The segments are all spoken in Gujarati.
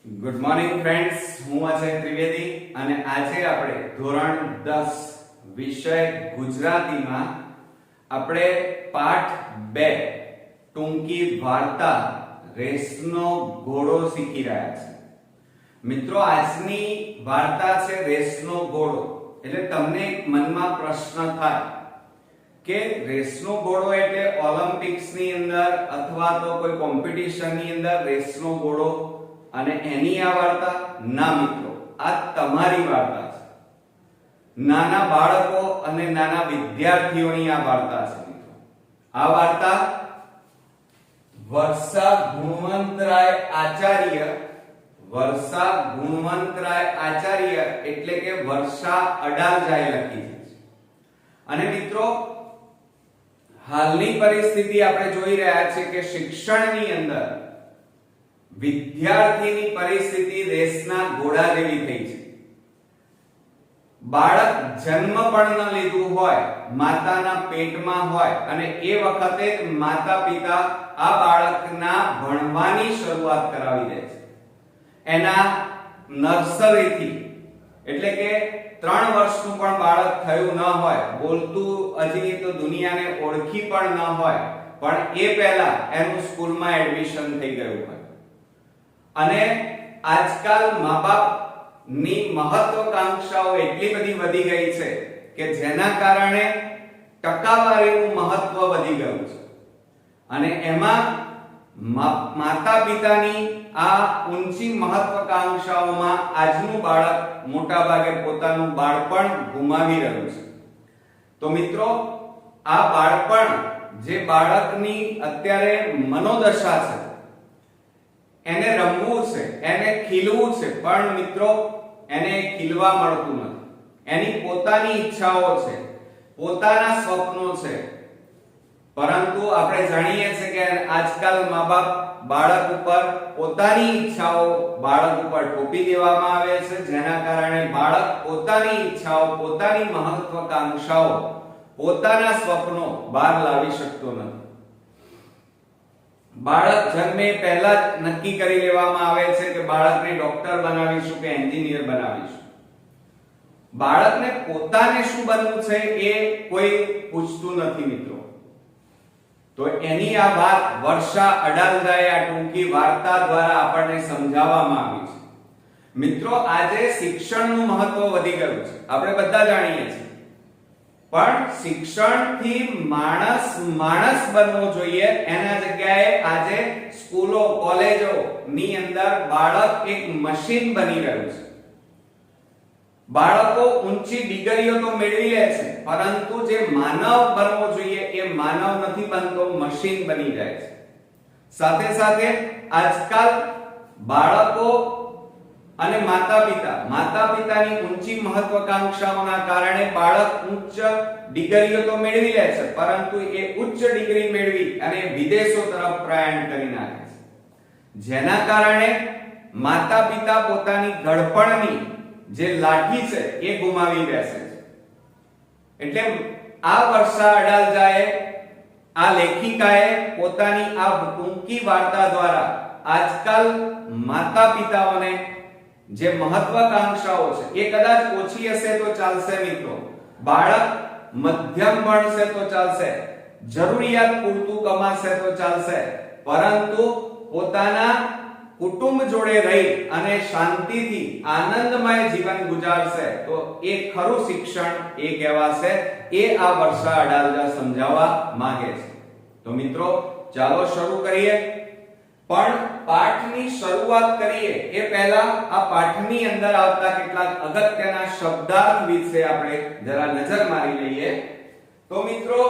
ગુડ મોર્નિંગ ફ્રેન્ડ્સ, હું અજય ત્રિવેદી અને આજે આપણે ધોરણ 10 વિષય ગુજરાતીમાં આપણે પાઠ 2 ટૂંકી વાર્તા રેસનો ઘોડો શીખી રહ્યા છે. મિત્રો, આજની વાર્તા છે રેસનો ઘોડો. એટલે તમને એક મનમાં પ્રશ્ન થાય કે રેસનો ઘોડો એટલે ઓલિમ્પિક્સની અંદર અથવા તો કોઈ કોમ્પિટિશનની અંદર રેસનો ઘોડો અને એની આ વાર્તા? ના મિત્રો, આ તમારી વાર્તા છે. નાના બાળકો અને નાના વિદ્યાર્થીઓની આ વાર્તા છે મિત્રો. આ વાર્તા વર્ષા ગુણવંતરાય આચાર્ય એટલે કે વર્ષા અડાલજાએ લખી છે. અને મિત્રો, હાલની પરિસ્થિતિ આપણે જોઈ રહ્યા છે કે શિક્ષણની અંદર વિદ્યાર્થીની પરિસ્થિતિ રેસના ઘોડા જેવી થઈ છે. બાળક જન્મ પણ ન લીધું હોય, માતાના પેટમાં હોય અને એ વખતે જ માતા પિતા આ બાળકના ભણવાની શરૂઆત કરાવી દે છે. એના નર્સરીથી, એટલે કે 3 વર્ષનું પણ બાળક થયું ન હોય, બોલતું હજી તો દુનિયાને ઓળખી પણ ન હોય, પણ એ પહેલા એનું સ્કૂલમાં એડમિશન થઈ ગયું હોય. અને આજકાલ મા-બાપ ની મહત્વાકાંક્ષાઓ એટલી બધી વધી ગઈ છે કે જેના કારણે ટકાવારીનું મહત્વ વધી ગયું છે. અને એમાં માતા પિતાની આ ઊંચી મહત્વાકાંક્ષાઓમાં આજનું બાળક મોટા ભાગે પોતાનું બાળપણ ગુમાવી રહ્યું છે. તો મિત્રો, આ બાળપણ જે બાળકની અત્યારે મનોદશા છે, એને રમવું છે, એને ખીલવું છે, પણ મિત્રો એને ખીલવા મળતું નથી. એની પોતાની ઈચ્છાઓ છે, પોતાના સ્વપ્નો છે, પરંતુ આપણે જાણીએ છીએ કે આજકાલ મા-બાપ બાળક ઉપર પોતાની ઈચ્છાઓ બાળક ઉપર થોપી દેવામાં આવે છે, જેના કારણે બાળક પોતાની ઈચ્છાઓ, પોતાની મહત્વાકાંક્ષાઓ, પોતાના સ્વપ્નો બહાર લાવી શકતો નથી. બાળક જન્મે પહેલા જ નક્કી કરી લેવામાં આવે છે કે બાળકને ડોક્ટર બનાવીશું કે એન્જિનિયર બનાવીશું. બાળકને પોતાને શું બનવું છે એ કોઈ પૂછતું નથી મિત્રો. તો એની આ વાત વર્ષા અડાલજાએ આ ટૂંકી વાર્તા દ્વારા આપણને સમજાવવામાં આવી છે. મિત્રો, આજે શિક્ષણનું મહત્વ વધી ગયું છે, આપણે બધા જાણીએ છીએ. પણ શિક્ષણથી માણસ બનવો જોઈએ, એના જગ્યાએ આજે સ્કૂલો, કોલેજો ની અંદર બાળક એક મશીન બની રહ્યું છે. બાળકો ઊંચી ડિગ્રીઓ તો મેળવી લે છે, પરંતુ જે માનવ બનવો જોઈએ એ માનવ નથી બનતો, મશીન બની જાય છે. સાથે સાથે આજકાલ બાળકો અને માતા પિતાની ઊંચી મહત્વાકાંક્ષાઓના કારણે બાળક ઉચ્ચ ડિગ્રીઓ તો મેળવી લે છે, પરંતુ એ ઉચ્ચ ડિગ્રી મેળવી અને વિદેશો તરફ પ્રયાણ કરી નાખે છે, જેના કારણે માતા પિતા પોતાની ઘડપણની જે લાઠી છે એ ગુમાવી બેસે છે. એટલે આ વર્ષા અડાલજાએ, આ લેખિકાએ પોતાની આ ટૂંકી વાર્તા દ્વારા આજકાલ માતા પિતાઓને જે મહત્વાકાંક્ષાઓ છે એ કદાચ ઓછી હશે તો ચાલશે મિત્રો, બાળક મધ્યમ ભણશે તો ચાલશે, જરૂરિયાત પૂરતું કમાશે તો ચાલશે, પરંતુ પોતાના કુટુંબ જોડે રહી અને શાંતિથી આનંદમય જીવન ગુજારશે તો એ ખરું શિક્ષણ એ કહેવાશે. એ આ વર્ષા અડાલજા સમજાવવા માંગે છે. તો મિત્રો, ચાલો શરૂ કરીએ. પણ પાઠની શરૂઆત કરીએ એ પહેલા આ પાઠની અંદર આવતા કેટલાક અગત્યના શબ્દાર્થ વિશે આપણે જરા નજર મારી લઈએ. તો મિત્રો,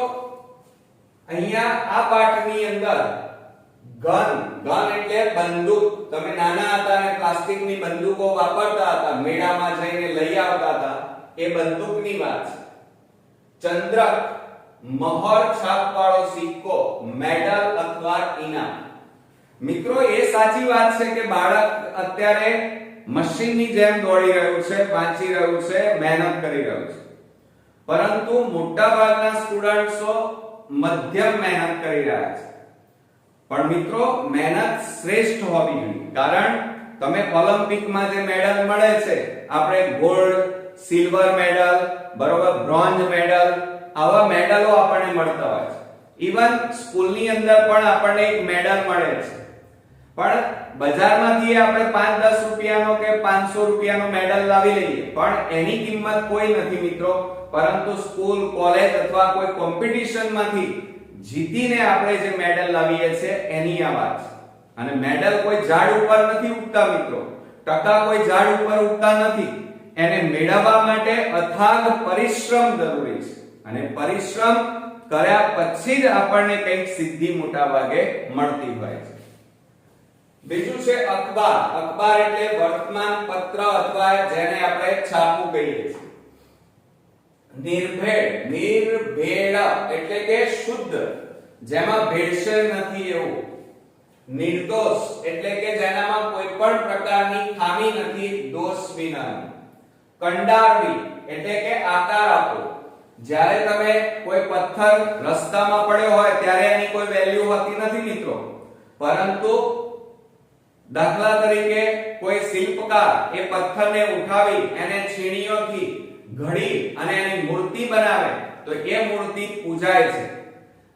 અહીંયા આ પાઠની અંદર ગન એટલે બંદૂક. તમે નાના હતા અને પ્લાસ્ટિકની બંદૂકો વાપરતા હતા, મેળામાં જઈને લઈ આવતા હતા, એ બંદૂકની વાત છે. ચંદ્રક, મહોર છાપવાળો સિક્કો, મેડલ અથવા ઇનામ. મિત્રો, એ સાચી વાત છે કે બાળક અત્યારે મશીનની જેમ દોડી રહ્યું છે, વાંચી રહ્યું છે, મહેનત કરી રહ્યું છે, પરંતુ મોટાભાગના સ્ટુડન્ટ્સો મધ્યમ મહેનત કરી રહ્યા છે. પણ મિત્રો, મહેનત શ્રેષ્ઠ હોવી જોઈએ, કારણ તમે ઓલિમ્પિકમાં જે મેડલ મળે છે, આપણે ગોલ્ડ, સિલ્વર મેડલ, બરોબર, બ્રોન્ઝ મેડલ, આવા મેડલો આપણને મળતા હોય છે. ઈવન સ્કૂલની અંદર પણ આપણને એક મેડલ મળે છે. પણ બજારમાંથી આપણે 5-10 રૂપિયાનો કે 500 રૂપિયાનો મેડલ લાવી લઈએ, પણ એની કિંમત કોઈ નથી મિત્રો. પરંતુ સ્કૂલ, કોલેજ અથવા કોઈ કોમ્પિટિશનમાંથી જીતીને આપણે જે મેડલ લાવીએ છીએ એની આ વાત છે. અને મેડલ કોઈ ઝાડ ઉપર નથી ઉગતા મિત્રો, ટકા કોઈ ઝાડ ઉપર ઉગતા નથી. એને મેળવવા માટે અથાગ પરિશ્રમ જરૂરી છે, અને પરિશ્રમ કર્યા પછી જ આપણને કંઈક સિદ્ધિ મોટા ભાગે મળતી હોય છે. બીજું છે અખબાર. અખબાર એટલે વર્તમાન પત્ર અથવા જેને આપણે છાપું કહીએ છીએ. નિર્ભેળ, નિર્ભેળ એટલે કે શુદ્ધ, જેમાં ભેળસેળ નથી એવું. નિર્દોષ એટલે કે જેનામાં કોઈ પણ પ્રકારની ખામી નથી, દોષ વિનાનું. કંડારવી એટલે કે આકાર આપો. જ્યારે તમે કોઈ પથ્થર રસ્તામાં પડ્યો હોય ત્યારે એની કોઈ વેલ્યુ હોતી નથી મિત્રો, પરંતુ દાખલા તરીકે કોઈ શિલ્પકાર એ પથ્થરને ઉઠાવી એને છીણીઓથી ઘડી અને એની મૂર્તિ બનાવે તો એ મૂર્તિ પૂજાય છે.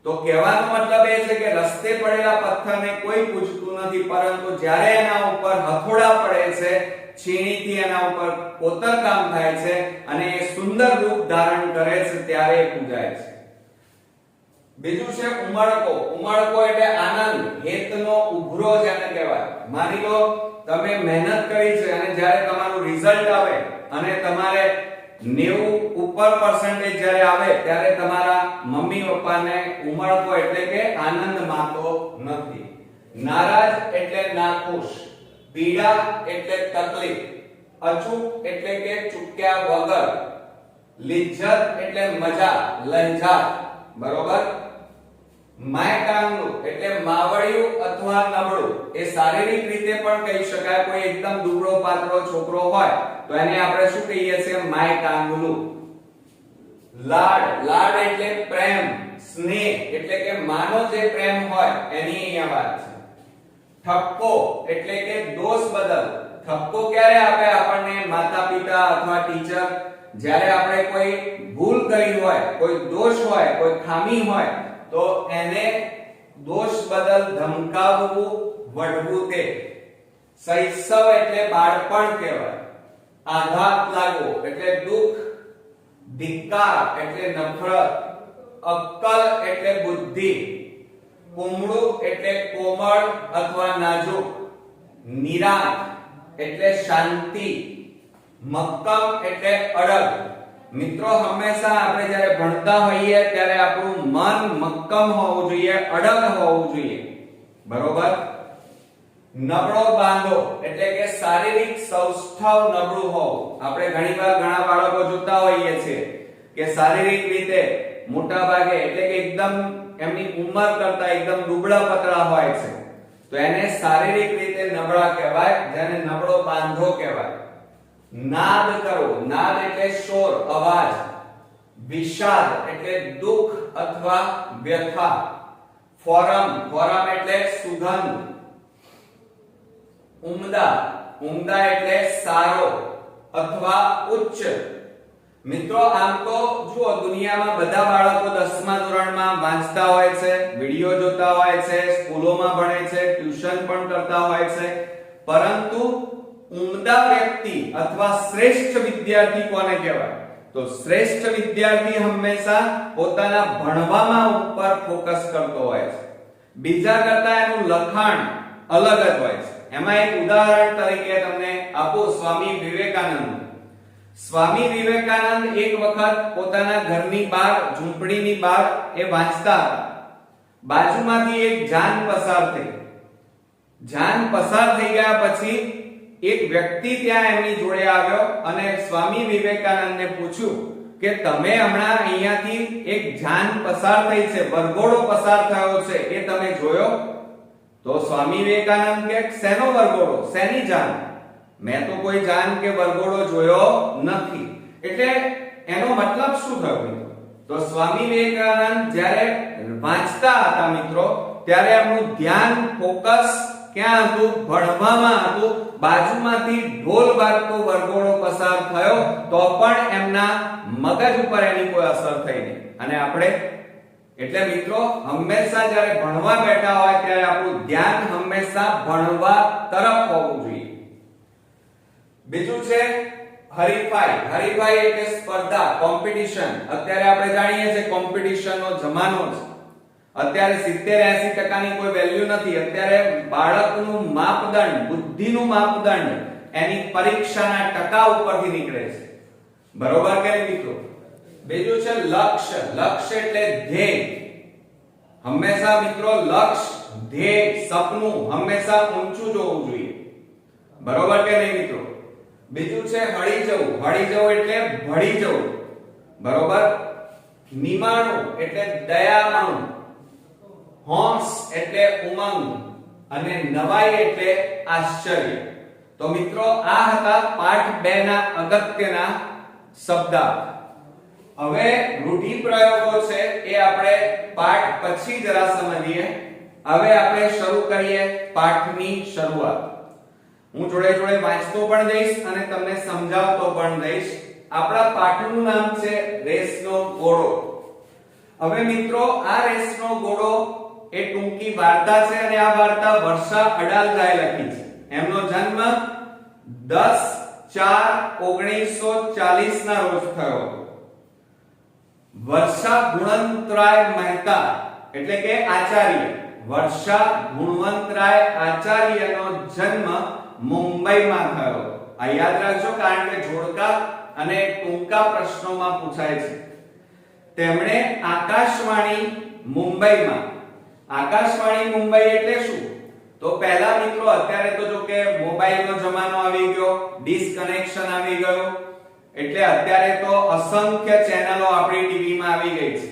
તો કહેવાનો મતલબ એ છે કે રસ્તે પડેલા પથ્થરને કોઈ પૂજતું નથી, પરંતુ જ્યારે એના ઉપર હથોડા પડે છે, છીણીથી એના ઉપર કોતરકામ થાય છે અને એ સુંદર રૂપ ધારણ કરે છે ત્યારે એ પૂજાય છે. બીજું છે ઉમળકો. ઉમળકો એટલે આનંદ, હેતનો ઉભરો જેને કહેવાય. માની લો તમે મહેનત કરી છે અને જ્યારે તમારું રિઝલ્ટ આવે અને તમારે 90 ઉપર પર્સન્ટેજ જ્યારે આવે ત્યારે તમારા મમ્મી પપ્પાને ઉમળકો એટલે કે આનંદ માતો નથી. નારાજ એટલે નાખુશ, પીડા એટલે તકલીફ, અચૂક એટલે કે ચૂક્યા વગર, લિજ્જત એટલે મજા, લંજાત, બરોબર. માયકાંગલું એટલે માવડિયું અથવા નબળું. એ શારીરિક રીતે પણ કહી શકાય. કોઈ એકદમ દુબળો પાતળો છોકરો હોય તો એને આપણે શું કહીએ છીએ? માયકાંગલું. લાડ, લાડ એટલે પ્રેમ, સ્નેહ એટલે કે માનો જે પ્રેમ હોય એની અહીંયા વાત છે. ઠપકો એટલે કે દોષ બદલ. ઠપકો ક્યારે આપે આપણને? માતા પિતા અથવા ટીચર. જ્યારે આપણે કોઈ ભૂલ કરી હોય, કોઈ દોષ હોય, કોઈ ખામી હોય તો એને દોષ બદલ ધમકાવવું, વઢવું તે. શૈશવ એટલે બાળપણ કહેવાય. આઘાત લાગવો એટલે દુઃખ, ધિક્કાર એટલે નફરત, અક્કલ એટલે બુદ્ધિ, કુમળું એટલે કોમળ અથવા નાજુક, નિરાંત એટલે શાંતિ, મક્કમ એટલે અડગ. મિત્રો હંમેશા આપણે જ્યારે ભણતા હોઈએ ત્યારે આપણું મન મક્કમ હોવું જોઈએ, અડગ હોવું જોઈએ, બરોબર. નબળો બાંધો એટલે કે શારીરિક સૌષ્ઠવ નબળું હોવું. આપણે ઘણીવાર ઘણા બાળકો જોતા હોઈએ છીએ કે શારીરિક રીતે મોટા ભાગે એટલે કે એકદમ એમની ઉંમર કરતા એકદમ દુબળા પતળા હોય છે, તો એને શારીરિક રીતે નબળા કહેવાય, જેને નબળો બાંધો કહેવાય. નાદ કરો. નાદ એટલે શોર, અવાજ. વિષાદ એટલે દુઃખ અથવા વ્યથા. ફોરમ, ફોરમ એટલે સુગંધ. ઉમદા, ઉમદા એટલે સારો અથવા ઉચ્ચ. મિત્રો આમ તો જુઓ, દુનિયામાં બધા બાળકો 10મા ધોરણમાં વાંચતા હોય છે, વિડિયો જોતા હોય છે, સ્કૂલોમાં ભણે છે, ટ્યુશન પણ કરતા હોય છે, પરંતુ ઉમદા વ્યક્તિ અથવા શ્રેષ્ઠ વિદ્યાર્થી કોને કહેવાય? તો શ્રેષ્ઠ વિદ્યાર્થી હંમેશા પોતાના ભણવામાં ઉપર ફોકસ કરતો હોય છે. બીજા કરતા એનું લખાણ અલગ જ હોય છે. એમાં એક ઉદાહરણ તરીકે તમને આપું, સ્વામી વિવેકાનંદ. સ્વામી વિવેકાનંદ એક વખત પોતાના ઘરની બહાર, ઝૂંપડીની બહાર એ વાંચતા હતા. બાજુમાંથી એક જાન પસાર થઈ. જાન પસાર થઈ ગયા પછી એક વ્યક્તિ ત્યાં એમની જોડે આવ્યો અને સ્વામી વિવેકાનંદને પૂછ્યું કે તમે હમણાં અહીંયાથી એક જાન પસાર થઈ છે, વરઘોડો પસાર થયો છે, એ તમે જોયો? તો સ્વામી વિવેકાનંદ કે શેનો વરઘોડો, શેની જાન? મેં તો કોઈ જાન કે વરઘોડો જોયો નથી. એટલે એનો મતલબ શું થયો? તો સ્વામી વિવેકાનંદ જ્યારે વાંચતા હતા મિત્રો, ત્યારે એમનું ધ્યાન, ફોકસ ક્યાં હતું? ભણવામાં હતું. બાજુમાંથી ઢોલ વાગતો વરઘોડો પસાર થયો તો પણ એમના મગજ ઉપર એની કોઈ અસર થઈ નહીં. અને આપણે એટલે મિત્રો હંમેશા જ્યારે ભણવા બેઠા હોય ત્યારે આપણું ધ્યાન હંમેશા ભણવા તરફ હોવું જોઈએ. બીજું છે હરીફાઈ. હરીફાઈ એટલે સ્પર્ધા, કોમ્પિટિશન. અત્યારે આપણે જાણીએ છીએ કોમ્પિટિશનનો જમાનો છે. અત્યારે 70-80% ની કોઈ વેલ્યુ નથી. અત્યારે બાળકનું માપદંડ, બુદ્ધિનું માપદંડ એની પરીક્ષાના ટકા ઉપરથી નીકળે છે. બરોબર કે મિત્રો? બીજું છે લક્ષ્ય. લક્ષ્ય એટલે ધ્યેય. હંમેશા મિત્રો લક્ષ્ય, ધ્યેય, સપનું હંમેશા ઊંચું જોવું જોઈએ. બરોબર કે નહીં મિત્રો? બીજું છે હળી જવું. હળી જવું એટલે ભળી જવું. બરોબર? નિમાણું એટલે દયામણું. હોંશ એટલે ઉમંગ અને નવાઈ એટલે આશ્ચર્ય. તો મિત્રો આ હતા પાઠ 2 ના અગત્યના શબ્દાર્થ. હવે રૂઢિપ્રયોગો છે એ આપણે પાઠ પછી જરા સમજીએ. હવે આપણે શરૂ કરીએ પાઠની શરૂઆત. હું જોડે જોડે વાંચતો પણ જઈશ અને તમને સમજાવતો પણ જઈશ. આપણા પાઠનું નામ છે રેસનો ઘોડો. હવે મિત્રો આ રેસનો ઘોડો એ ટૂંકી વાર્તા છે અને આ વાર્તા વર્ષા અડાલજાએ લખી છે. એમનો જન્મ 10/4/1940 ના રોજ થયો હતો. વર્ષા ગુણવંતરાય મહેતા એટલે કે આચાર્ય, વર્ષા ગુણવંતરાય આચાર્યનો જન્મ મુંબઈમાં થયો. આ યાદ રાખજો કારણ કે જોડકા અને ટૂંકા પ્રશ્નોમાં પૂછાય છે. તેમણે આકાશવાણી મુંબઈમાં, આકાશવાણી મુંબઈ એટલે શું? તો પહેલા મિત્રો અત્યારે તો જો કે મોબાઈલનો જમાનો આવી ગયો, ડિશ કનેક્શન આવી ગયું, એટલે અત્યારે તો અસંખ્ય ચેનલો આપણી ટીવીમાં આવી ગઈ છે.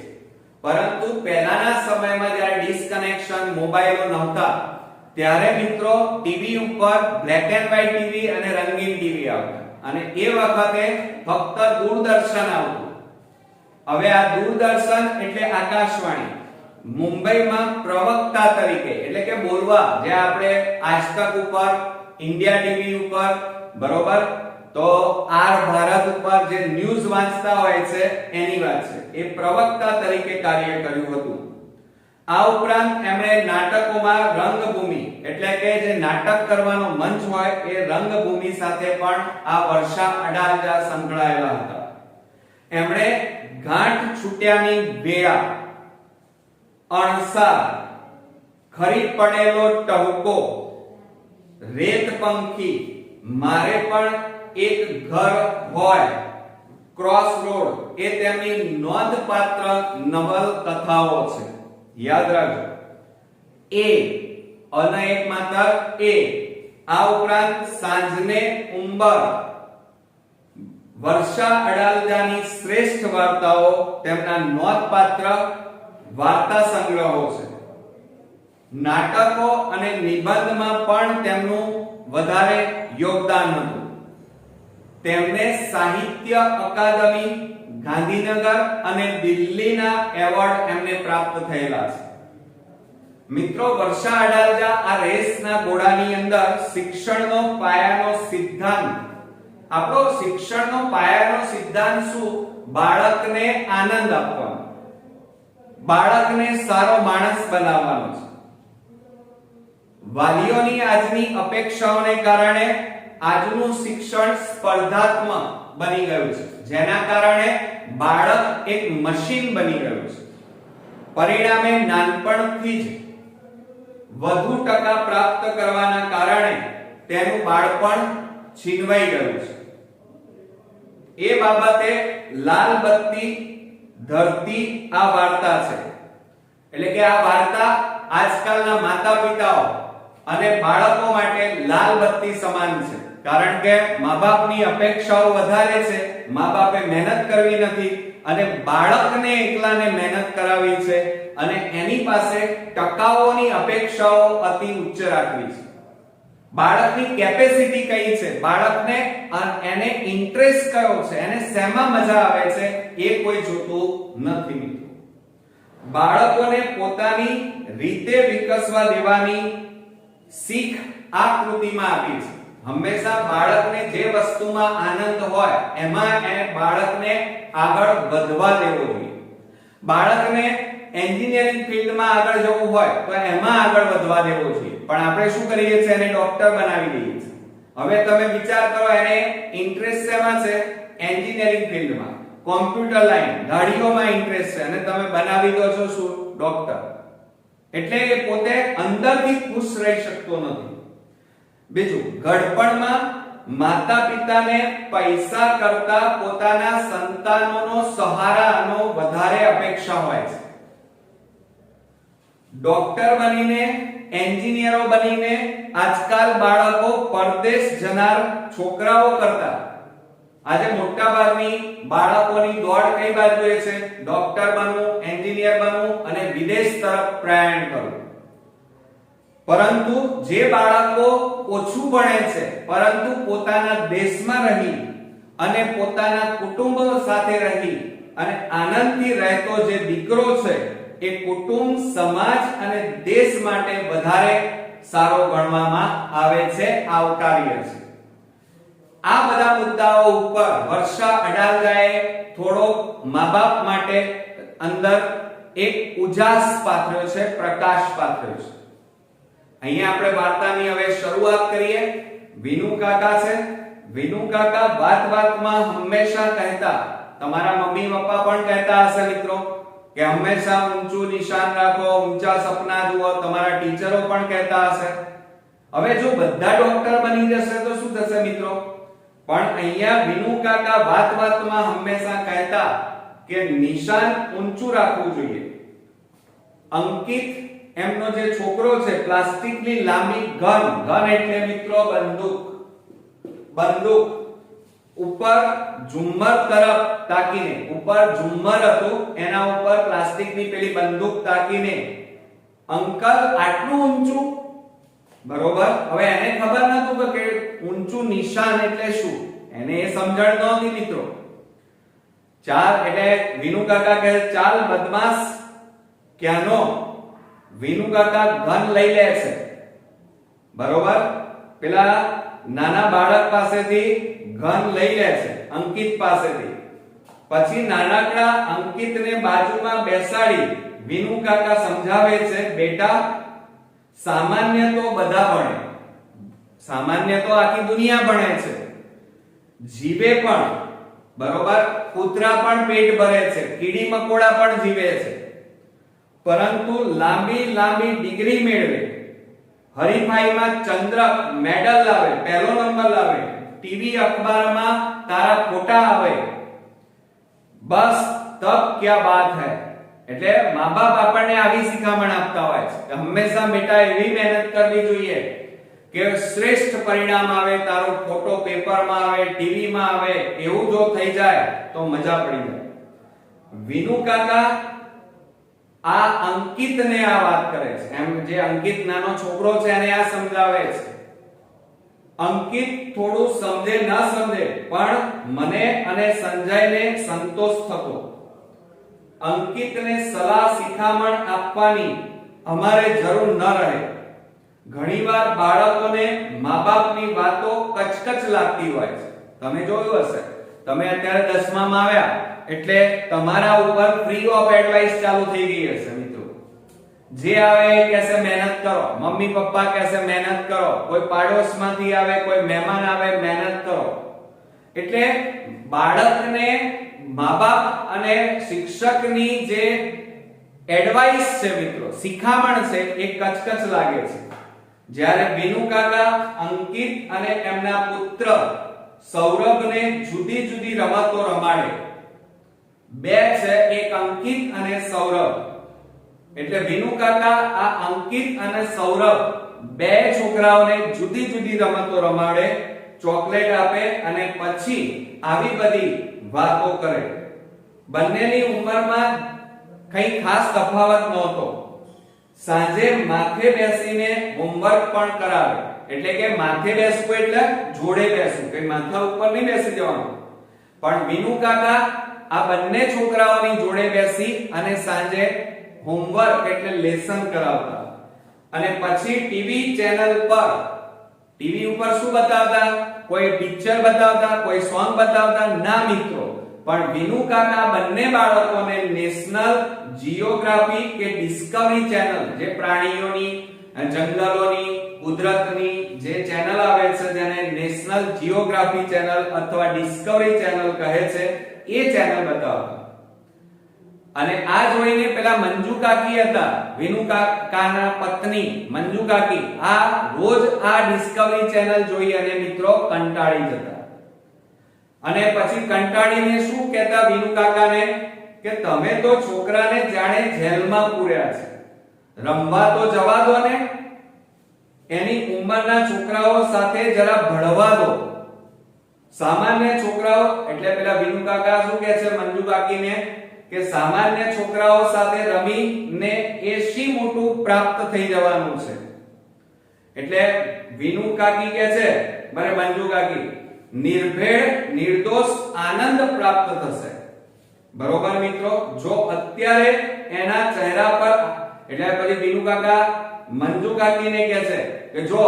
પરંતુ પહેલાના સમયમાં જ્યારે ડિશ કનેક્શન, મોબાઈલો નહોતા ત્યારે મિત્રો ટીવી ઉપર બ્લેક એન્ડ વ્હાઈટ ટીવી અને રંગીન ટીવી આવતા અને એ વખતે ફક્ત દૂરદર્શન આવતું. હવે આ દૂરદર્શન એટલે આકાશવાણી મુંબઈમાં પ્રવક્તા તરીકે એટલે કે બોલવા, જે આપણે આજતક ઉપર, ઇન્ડિયા ટીવી ઉપર, બરોબર, તો આર ભારત ઉપર જે ન્યૂઝ વાંચતા હોય છે એની વાત છે, એ પ્રવક્તા તરીકે કાર્ય કર્યું હતું. આ ઉપરાંત એમણે નાટકોમાં રંગભૂમિ એટલે કે જે નાટક કરવાનો મંચ હોય એ રંગભૂમિ સાથે પણ આ વર્ષા અડાલજા સંકળાયેલા હતા. એમણે ગાંઠ છૂટ્યાની વેળા, અણસાર, ખરી પડેલો ટહુકો, રેત પંખી, મારે પણ એક ઘર હોય, ક્રોસ રોડ એ તેમની નોંધપાત્ર નવલકથાઓ છે. યાદ રાખજો. એ અને એક માત્ર એ. આ ઉપરાંત સાંજને ઉંબર, વર્ષા અડાલજાની શ્રેષ્ઠ વાર્તાઓ તેમના નોંધપાત્ર વાર્તા સંગ્રહો છે. નાટકો અને નિબંધમાં પણ તેમનું વધારે યોગદાન હતું. તેમને સાહિત્ય અકાદમી, ગાંધીનગર અને દિલ્હીના એવોર્ડ એમને પ્રાપ્ત થયેલા છે. મિત્રો વર્ષા અડાલજા આ રેસના ઘોડાની અંદર શિક્ષણનો પાયાનો સિદ્ધાંત, આપણો શિક્ષણનો પાયાનો સિદ્ધાંત શું? બાળકને આનંદ આપવાનો, બાળકને સારો માણસ બનાવવાનો છે. વાલીઓની આજની અપેક્ષાઓને કારણે આજનું શિક્ષણ સ્પર્ધાત્મક બની ગયું છે, જેના કારણે બાળક એક મશીન બની ગયું છે. પરિણામે નાનપણથી જ વધુ ટકા પ્રાપ્ત કરવાના કારણે તેનું બાળપણ છીનવાઈ ગયું છે. એ બાબતે લાલ બત્તી ધરતી આ વાર્તા છે. એટલે કે આ વાર્તા આજકાલના માતા પિતાઓ અને બાળકો માટે લાલ બત્તી સમાન છે. કારણ કે મા-બાપની અપેક્ષાઓ વધારે છે, મા-બાપે મહેનત કરવી નથી અને બાળકને એકલાને મહેનત કરાવી છે અને એની પાસે ટકાઓની અપેક્ષાઓ અતિ ઉચ્ચ રાખવી છે. બાળકની કેપેસિટી કઈ છે, બાળકને એને ઇન્ટરેસ્ટ કયો છે, એને શેમાં મજા આવે છે એ કોઈ જોતું નથી મિત્રો. બાળકોને પોતાની રીતે વિકસવા દેવાની શીખ આ કૃતિમાં આપી છે. હંમેશા બાળકને જે વસ્તુમાં આનંદ હોય એમાં બાળકને આગળ વધવા દેવો જોઈએ. બાળકને એન્જિનિયરિંગ ફિલ્ડમાં આગળ જવું હોય તો એમાં આગળ વધવા દેવો જોઈએ. પણ આપણે શું કરીએ છીએ, એને ડોક્ટર બનાવી દઈએ છીએ. હવે તમે વિચાર કરો, એને ઇન્ટરેસ્ટ શેમાં છે? એન્જિનિયરિંગ ફિલ્ડમાં, કોમ્પ્યુટર લાઈન, ગાડીઓમાં ઇન્ટરેસ્ટ છે અને તમે બનાવી દો છો શું? ડોક્ટર. એટલે એ પોતે અંદરથી ખુશ રહી શકતો નથી. બીજું, ઘડપણમાં માતા પિતાને પૈસા કરતા પોતાના સંતાનોનો સહારાનો વધારે અપેક્ષા હોય છે. ડોક્ટર બનીને, એન્જિનિયરો બનીને આજકાલ બાળકો પરદેશ જનાર છોકરાઓ કરતા આજે મોટા ભાગની બાળકોની દોડ કઈ બાજુએ છે? ડોક્ટર બનવું, એન્જિનિયર બનવું અને વિદેશ તરફ પ્રયાણ કરવું. પરંતુ જે બાળકો ઓછું ભણે છે પરંતુ પોતાના દેશમાં રહી અને પોતાના કુટુંબ સાથે રહી અને આનંદથી રહેતો જે દીકરો છે એ કુટુંબ, સમાજ અને દેશ માટે વધારે સારો ગણવામાં આવે છે, આવકાર્ય છે. આ બધા મુદ્દાઓ ઉપર વર્ષા અડાલજાએ થોડો મા-બાપ માટે અંદર એક ઉજાસ પાથર્યો છે, પ્રકાશ પાથર્યો છે. અહીંયા આપણે વાર્તાની હવે શરૂઆત કરીએ. વિનુ કાકા છે. વિનુ કાકા વાત-વાતમાં હંમેશા કહેતા, તમારા મમ્મી પપ્પા પણ કહેતા હશે મિત્રો, કે હંમેશા ઊંચું નિશાન રાખો, ઊંચા સપના જુઓ. તમારા ટીચરો પણ કહેતા હશે. હવે જો બધા ડોક્ટર બની જશે તો શું થશે મિત્રો? પણ અહીંયા વિનુ કાકા વાત-વાતમાં હંમેશા કહેતા કે નિશાન ઊંચું રાખવું જોઈએ. અંકિત એમનો જે છોકરો છે, પ્લાસ્ટિકની લાંબી ગન એટલે મિત્રો બંદૂક ઉપર ઝુમ્મર તરફ તાકીને, ઉપર ઝુમ્મર હતું એના ઉપર પ્લાસ્ટિકની પેલી બંદૂક તાકીને, અંકલ આટલું ઊંચું, બરોબર. હવે એને ખબર નતું કે ઊંચું નિશાન એટલે શું, એને એ સમજણ નહોતી મિત્રો. ચાલ એટલે વિનુ કાકા કહે, ચાલ બદમાશ. ક્યાંનો? વિનુ કાકા ગન લઈ લે છે, બરોબર. પેલા નાના બાળક પાસેથી ગન લઈ લે છે, અંકિત પાસેથી. પછી નાનકડા અંકિતને બાજુમાં બેસાડી વિનુ કાકા સમજાવે છે, બેટા સામાન્ય તો બધા ભણે, સામાન્ય તો આખી દુનિયા ભણે છે, જીવે પણ, બરોબર. કૂતરા પણ પેટ ભરે છે, કીડી મકોડા પણ જીવે છે, પરંતુ લાંબી ડિગ્રી મેળવે, હરીફાઈમાં ચંદ્રક, મેડલ લાવે, પહેલો નંબર લાવે, ટીવી અખબારમાં તારા ફોટા આવે, બસ તબ ક્યા બાત હૈ. એટલે મા-બાપ આપણને આવી શિખામણ આપતા હોય છે કે હંમેશા બેટા એવી મહેનત કરવી જોઈએ કે શ્રેષ્ઠ પરિણામ આવે, તારો ફોટો પેપરમાં આવે, ટીવીમાં આવે. એવું જો થઈ જાય તો મજા પડી જાય. વિનુ કાકા આ અંકિતને આ વાત કરે છે, એમ જે અંકિત નાનો છોકરો છે એને આ સમજાવે છે. અંકિત થોડું સમજે ન સમજે પણ મને અને સંજયને સંતોષ થતો. અંકિતને સલાહ શિખામણ આપવાની અમારે જરૂર ન રહે. ઘણીવાર બાળકોને મા-બાપની વાતો કચકચ લાગતી હોય છે. તમે જોયું હશે, તમે અત્યારે 10માં આવ્યા એટલે તમારા ઉપર ફ્રી ઓફ એડવાઇસ ચાલુ થઈ ગઈ હશે મિત્રો. જે આવે એ કહેશે મહેનત કરો, મમ્મી પપ્પા કહેશે મહેનત કરો, કોઈ પાડોશમાંથી આવે, કોઈ મહેમાન આવે, મહેનત કરો. એટલે બાળકને મા-બાપ અને શિક્ષકની જે એડવાઇસ છે મિત્રો, શિખામણ છે, એ કચકચ લાગે છે. જ્યારે વિનુ કાકા અંકિત અને એમના પુત્ર સૌરભને જુદી જુદી રમતો રમાડે, બે છે, એક અંકિત અને સૌરભ. એટલે વિનુ કાકા આ અંકિત અને સૌરભ બે છોકરાઓને જુદી જુદી રમતો રમાડે, ચોકલેટ આપે અને પછી આવી બધી વાતો કરે. બંનેની ઉંમરમાં કઈ ખાસ તફાવત નહોતો. સાંજે માથે બેસીને હોમવર્ક પણ કરાવે. એટલે કે માથે બેસવું એટલે જોડે બેસવું, કે માથા ઉપર નહીં બેસી જવાનું. પણ વિનુ કાકા આ બંને છોકરાઓની જોડે બેસી અને સાંજે હોમવર્ક એટલે લેસન કરાવતા. અને પછી ટીવી ચેનલ પર ટીવી ઉપર શું બતાવતા? કોઈ પિક્ચર બતાવતા, કોઈ સોંગ બતાવતા? ના મિત્રો, પણ વિનુ કાકા બંને બાળકોને નેશનલ જીઓગ્રાફી કે ડિસ્કવરી ચેનલ, જે પ્રાણીઓની, જંગલોની, કુદરતની જે ચેનલ આવે છે જેને નેશનલ જીઓગ્રાફી ચેનલ અથવા ડિસ્કવરી ચેનલ કહે છે, એ ચેનલ બતાવતા. અને આ જોઈને પેલા મંજુ કાકી હતા, વિનુ કાકાના પત્ની મંજુ કાકી, આ રોજ આ ડિસ્કવરી ચેનલ જોઈ અને મિત્રો કંટાળી જતા. અને પછી કંટાળીને શું કહેતા વિનુ કાકાને કે તમે તો છોકરાને જાણે જેલમાં પૂર્યા છે, રમવા તો જવા દો ને, એની ઉંમરના છોકરાઓ સાથે જરા ભળવા દો. સામાન્ય છોકરાઓ એટલે પેલા વિનુ કાકા શું કહે છે મંજુ કાકીને કે સામાન્ય છોકરાઓ સાથે રમીને એ શી મોટું પ્રાપ્ત થઈ જવાનું છે. એટલે વિનુ કાકી કહે છે, મારે મંજુ કાકી, નિર્ભેળ નિર્દોષ આનંદ પ્રાપ્ત થશે. બરોબર મિત્રો, જો અત્યારે એના ચહેરા પર, એટલે પછી વિનુ કાકા મંજુ કાકીને કહે છે કે જો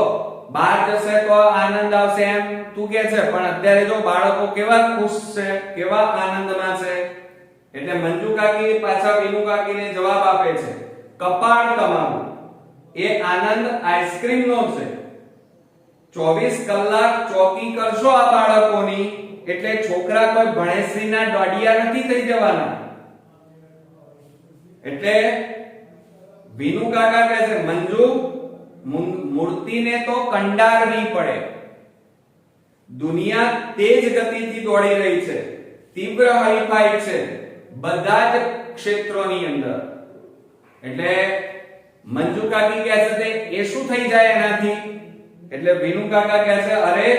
બહાર જશે તો આનંદ આવશે એમ તું કહે છે, પણ અત્યારે જો બાળકો કેવા ખુશ છે, કેવા આનંદમાં છે. એટલે મંજુ કાકી પાછા વિનુ કાકીને જવાબ આપે છે, કપાળ તમારું, એ આનંદ આઈસ્ક્રીમ નો છે. 24 કલાક ચોકી કરશો આ બાળકોની એટલે છોકરા કોઈ ભણેશ્રીના દોડિયા નથી થઈ જવાના. એટલે વિનુ કાકા કહે છે મંજુ, મૂર્તિને તો કંડારવી પડે. દુનિયા તેજ ગતિથી દોડી રહી છે, તીવ્ર હરીફાઈ છે બધા જ ક્ષેત્રોની અંદર. એટલે મંજુ કાકી કહે છે એ શું થઈ જાય એનાથી? એટલે વિનુ કાકા કહે છે અરે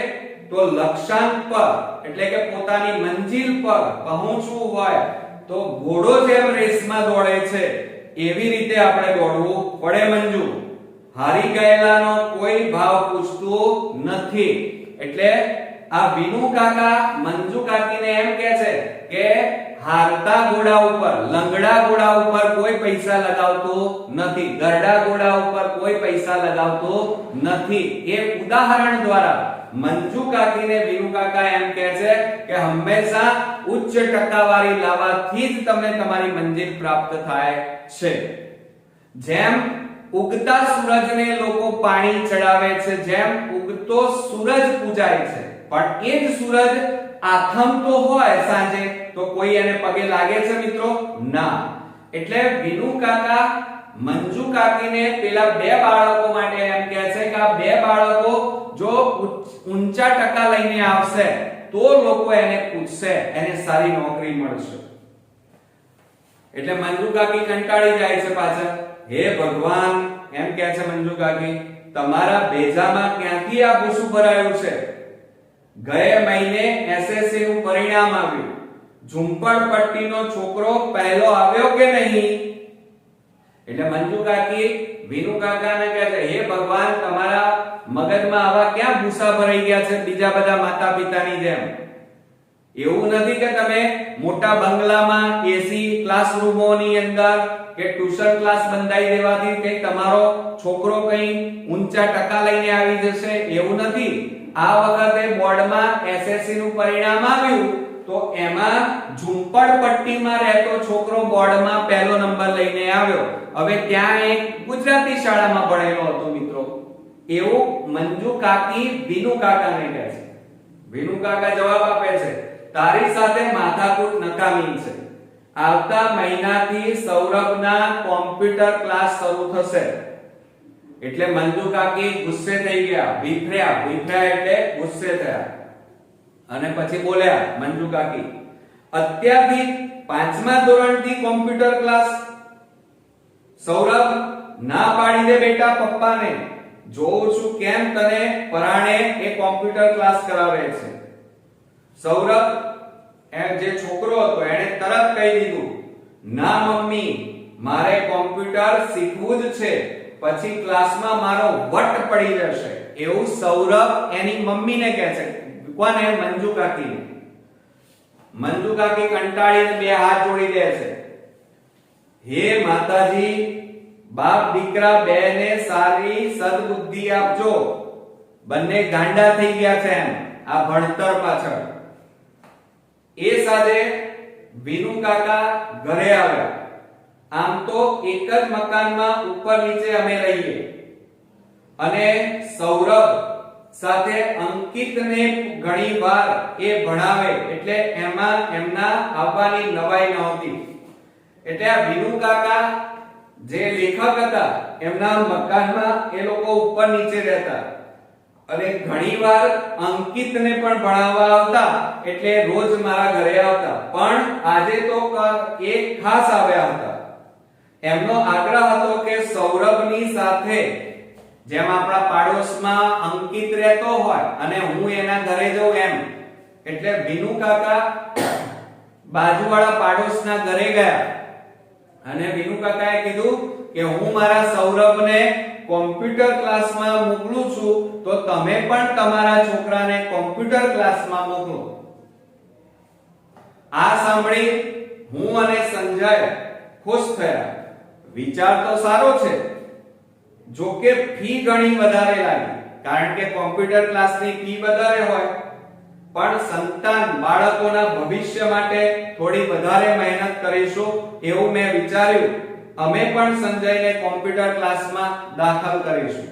તો લક્ષ્યાંક પર એટલે કે પોતાની મંજિલ પર પહોંચવું હોય તો ઘોડો જેમ રેસમાં દોડે છે એવી રીતે આપણે દોડવું પડે મંજુ. હારી ગયેલાનો કોઈ ભાવ પૂછતું નથી. એટલે આ વિનુ કાકા મંજુ કાકીને એમ કહે છે કે હારતા ઘોડા ઉપર, લંગડા ઘોડા ઉપર કોઈ પૈસા લગાવતો નથી, ગરડા ઘોડા ઉપર કોઈ પૈસા લગાવતો નથી. એ ઉદાહરણ દ્વારા મંજુ કાકીને વિનુ કાકા એમ કહે છે કે હંમેશા ઉચ્ચ ટકાવારી લાવવાથી જ તમને તમારી મંજિલ પ્રાપ્ત થાય છે. જેમ ઉગતા સૂરજને લોકો પાણી ચડાવે છે, જેમ ઉગતો સૂરજ પૂજાય છે, પણ એ જ સૂરજ આથમતો હોય સાંજે તો કોઈ એને પગે લાગે છે મિત્રો? ના. એટલે વિનુ કાકા મંજુ કાકીને પેલા બે બાળકો માટે એમ કહે છે કે આ બે બાળકો જો ઊંચા ટકા લઈને આવશે તો લોકો એને પૂછશે, એને સારી નોકરી મળશે. એટલે મંજુ કાકી કંટાળી જાય છે પાછા. હે ભગવાન, એમ કહે છે મંજુ કાકી, તમારા ભેજામાં ક્યાંથી આ ભૂસું ભરાયું છે? ગયા મહિને એસએસસી નું પરિણામ આવ્યું, ઝુંપડપટ્ટીનો છોકરો પહેલો આવ્યો કે નહીં? એટલે મંજુ કાકી વિનુ કાકાને કહે છે હે ભગવાન, તમારા મગજમાં આવા ક્યાં ભૂસા ભરાઈ ગયા છે બીજા બધા માતા પિતાની જેમ? એવું નથી કે તમે મોટા બંગલામાં એસી ક્લાસરૂમોની અંદર કે ટ્યુશન ક્લાસ બંધાઈ દેવાથી કે તમારો છોકરો કઈ ઊંચા ટકા લઈને આવી જશે, એવું નથી. આ વખતે બોર્ડમાં એસએસસી નું પરિણામ આવ્યું તો એમાં ઝુંપડપટ્ટીમાં રહેતો છોકરો બોર્ડમાં પહેલો નંબર લઈને આવ્યો. હવે ત્યાં એક ગુજરાતી શાળામાં ભણેલો હતો મિત્રો. એવું મંજુ કાકી વિનુ કાકાને કહે છે. વિનુ કાકા જવાબ આપે છે તારી સાથે માથાકૂટ નકામી છે. આવતા મહિનાથી સૌરભના કોમ્પ્યુટર ક્લાસ શરૂ થશે. એટલે મંજુ કાકી ગુસ્સે થઈ ગયા, વિફર્યા એટલે ગુસ્સે થયા. અને પછી બોલ્યા મંજુ કાકી, અત્યારથી 5મા ધોરણથી કોમ્પ્યુટર ક્લાસ? સૌરભ, ના પાડી દે બેટા પપ્પાને. જોઉં છું કેમ તને પરાણે એ કોમ્પ્યુટર ક્લાસ કરાવે છે. સૌરભ જે છોકરો હતો એને તરત કહી દીધું, ના મમ્મી, મારે કોમ્પ્યુટર શીખવું જ છે, પછી ક્લાસમાં મારો વટ પડી જશે. એવું સૌરભ એની મમ્મીને કહે છે. કોને? મંજુ કાકીને. મંજુ કાકી કંટાળીને બે હાથ જોડી દે છે. હે માતાજી, બાપ દીકરા બેને સારી સદબુદ્ધિ આપજો. બંને ગાંડા થઈ ગયા છે એમ આ ભણતર પાછળ. એ સાથે વિનુ કાકા ઘરે આવ્યા. આમ તો એક જ મકાનમાં ઉપર નીચે અમે રહીએ અને સૌરભ સાથે અંકિતને ઘણીવાર એ ભણાવે એટલે એમાં એમના આવવાની નવાઈ નહોતી. એટલે આ વિનુ કાકા જે લેખક હતા એમના મકાનમાં એ લોકો ઉપર નીચે રહેતા અને ઘણીવાર અંકિતને પણ ભણાવવા આવતા એટલે રોજ મારા ઘરે આવતા. પણ આજે તો એક ખાસ આવ્યા હતા. એમનો આગ્રહ હતો કે સૌરભની સાથે જેમ આપણા પાડોશમાં અંકિત રહેતો હોય અને હું એના ઘરે જઉં એમ, એટલે વિનુ કાકા બાજુવાળા પાડોશના ઘરે ગયા અને વિનુ કાકાએ કીધું કે હું મારા સૌરભને કોમ્પ્યુટર ક્લાસમાં મોકલું છું તો તમે પણ તમારા છોકરાને કોમ્પ્યુટર ક્લાસમાં મોકલો. આ સાંભળી હું અને સંજય ખુશ થયા. વિચાર તો સારો છે, જો કે ફી ઘણી વધારે લાગી કારણ કે કોમ્પ્યુટર ક્લાસની ફી વધારે હોય, પણ સંતાન બાળકોના ભવિષ્ય માટે થોડી વધારે મહેનત કરીશું એવું મેં વિચાર્યું. અમે પણ સંજયને કોમ્પ્યુટર ક્લાસમાં દાખલ કરીશું.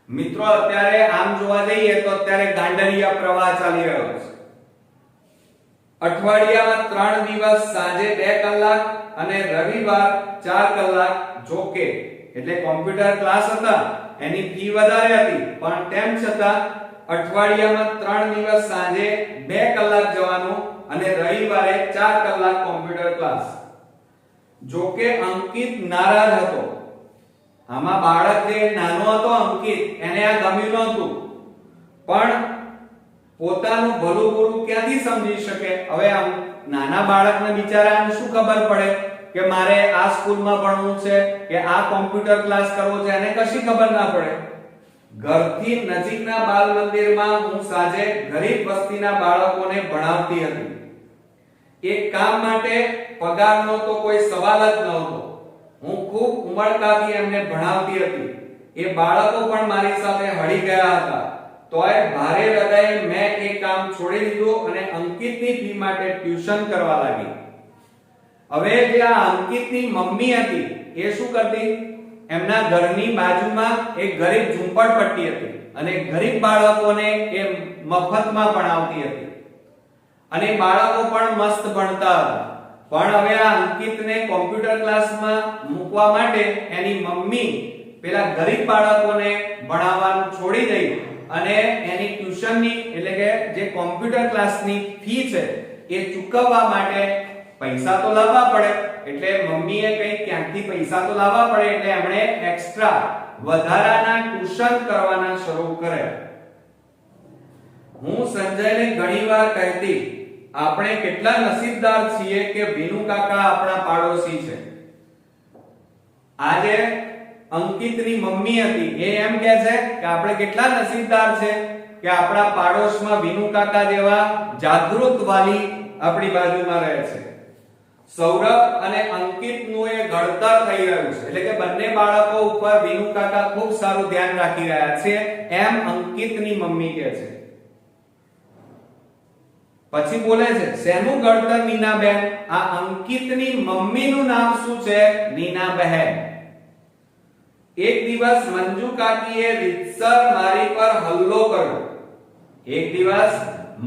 મિત્રો અત્યારે આમ જોવા જઈએ તો અત્યારે ગાંડરિયા પ્રવાહ ચાલી રહ્યો છે. અઠવાડિયામાં 3 દિવસ સાંજે 2 કલાક અને રવિવાર 4 કલાક. જોકે એટલે કોમ્પ્યુટર ક્લાસ હતા એની ફી વધારે હતી, પણ તેમ છતાં અઠવાડિયામાં 3 દિવસ સાંજે 2 કલાક જવાનું અને રવિવારે 4 કલાક કોમ્પ્યુટર ક્લાસ. જોકે અંકિત નારાજ હતો. આમાં બાળક જે નાનો હતો અંકિત, એને આ ગમ્યું નહોતું, પણ પોતાનું ભલું બુરું ક્યાંથી સમજી શકે. હવે આમ નાના બાળકને બિચારાને શું ખબર પડે કે મારે આ સ્કૂલમાં ભણવું છે કે આ કોમ્પ્યુટર ક્લાસ કરવો છે, એને કશી ખબર ના પડે. ઘરથી નજીકના બાલ મંદિરમાં હું સાંજે ગરીબ વસ્તીના બાળકોને ભણાવતી હતી. એક કામ માટે પગારનો તો કોઈ સવાલ જ નહોતો. હું ખૂબ ઉમળકાથી એમને ભણાવતી હતી. એ બાળકો પણ મારી સાથે હળી ગયા હતા. તોય ભારે હૃદયે મેં એ કામ છોડી દીધું અને અંકિતની ફી માટે ટ્યુશન કરવા લાગી. હવે જે આ અંકિતની મમ્મી હતી એ શું કરતી, એમના ઘરની બાજુમાં એક ગરીબ ઝૂંપડપટ્ટી હતી અને ગરીબ બાળકોને એ મફતમાં ભણાવતી હતી અને બાળકો પણ મસ્ત ભણતા હતા. પણ હવે આ અંકિતને કોમ્પ્યુટર ક્લાસમાં મૂકવા માટે એની મમ્મી પેલા ગરીબ બાળકોને ભણાવવાનું છોડી દઈ અને એની ટ્યુશનની એટલે કે જે કોમ્પ્યુટર ક્લાસની ફી છે એ ચૂકવવા માટે પૈસા તો લાવવા પડે. એટલે મમ્મીએ કઈ ક્યાંકથી પૈસા તો લાવવા પડે એટલે એમણે એક્સ્ટ્રા વધારાના ટ્યુશન કરવાના શરૂ કર્યા. હું સંજયને ઘણીવાર કહેતી, આપણે કેટલા નસીબદાર છીએ કે વિનુ કાકા આપણા પાડોશી છે. આજે અંકિતની મમ્મી હતી એ એમ કહે છે કે આપણે કેટલા નસીબદાર છે કે આપણા પાડોશમાં વિનુ કાકા જેવા જાગૃત વાલી આપણી બાજુમાં રહે છે. સૌરભ અને અંકિતનું એ ઘડતર થઈ રહ્યું છે એટલે કે બંને બાળકો ઉપર વિનુ કાકા ખૂબ સારું ધ્યાન રાખી રહ્યા છે એમ અંકિતની મમ્મી કહે છે. પછી બોલે છે, શેનું ઘડતર નીનાબેન? આ અંકિતની મમ્મીનું નામ શું છે? નીનાબહેન. એક દિવસ મંજુ કાકીએ રીતસર મારી પર હલ્લો કર્યો. એક દિવસ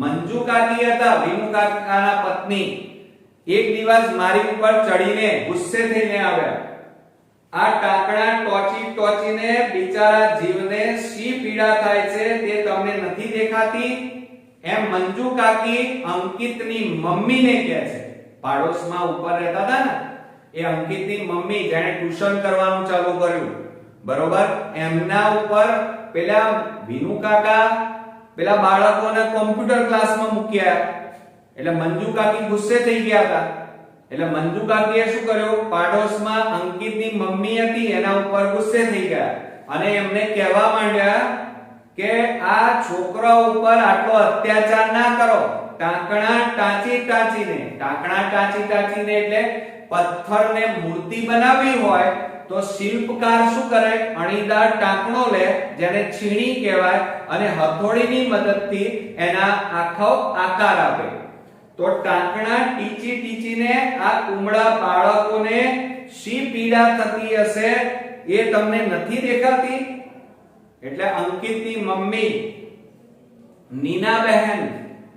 મંજુ કાકી હતા વિનુ કાકાના પત્ની, એક દિવસ મારી ઉપર ચડીને ગુસ્સે થઈને આવ્યા. આ ટાંકણા ટોચીને બિચારા જીવને શી પીડા થાય છે તે તમને નથી દેખાતી? એમ મંજુ કાકી અંકિતની મમ્મીને કહે છે. પાડોશમાં ઉપર રહેતા હતા ને એ અંકિતની મમ્મી જેણે ટ્યુશન કરવાનું ચાલુ કર્યું, બરોબર, એમના ઉપર પેલા વિનુ કાકા પેલા બાળકોને કોમ્પ્યુટર ક્લાસમાં મૂક્યા. એટલે મંજુ કાકી ગુસ્સે થઈ ગયા હતા. એટલે મંજુ કાકીએ શું કર્યું, પાડોશમાં અંકિતની મમ્મી હતી એના ઉપર ગુસ્સે થઈ ગયા અને એમને કહેવા માંડ્યા કે આ છોકરા ઉપર આટલો અત્યાચાર ના કરો. ટાંકણા ટાંચીને એટલે પથ્થરને મૂર્તિ બનાવવી હોય તો શિલ્પકાર શું કરે? અણીદાર ટાંકણો લે, જેને છીણી કહેવાય, અને હથોડીની મદદથી એના આખો આકાર આપે. તો ટાંકણા ટીચી ટીચીને આ કુમળા બાળકોને શી પીડા થતી હશે એ તમને નથી દેખાતી? એટલે અંકિતની મમ્મી નીનાબહેન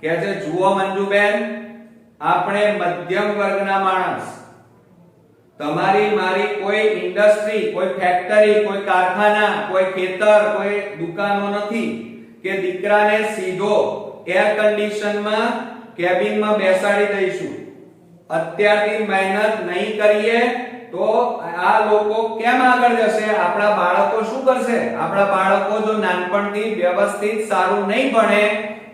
કહે છે, જુઓ મંજુબેન, આપણે મધ્યમ વર્ગના માણસ, તમારી મારી કોઈ ઇન્ડસ્ટ્રી, કોઈ ફેક્ટરી, કોઈ કારખાના, કોઈ ખેતર, કોઈ દુકાનો નથી કે દીકરાને સીધો એર કન્ડિશનમાં કેબિનમાં બેસાડી દઈશું. અત્યારથી મહેનત નહીં કરીએ તો આ લોકો કેમ આગળ જશે? આપણા બાળકો શું કરશે? આપણા બાળકો જો નાનપણથી વ્યવસ્થિત સારું નહીં ભણે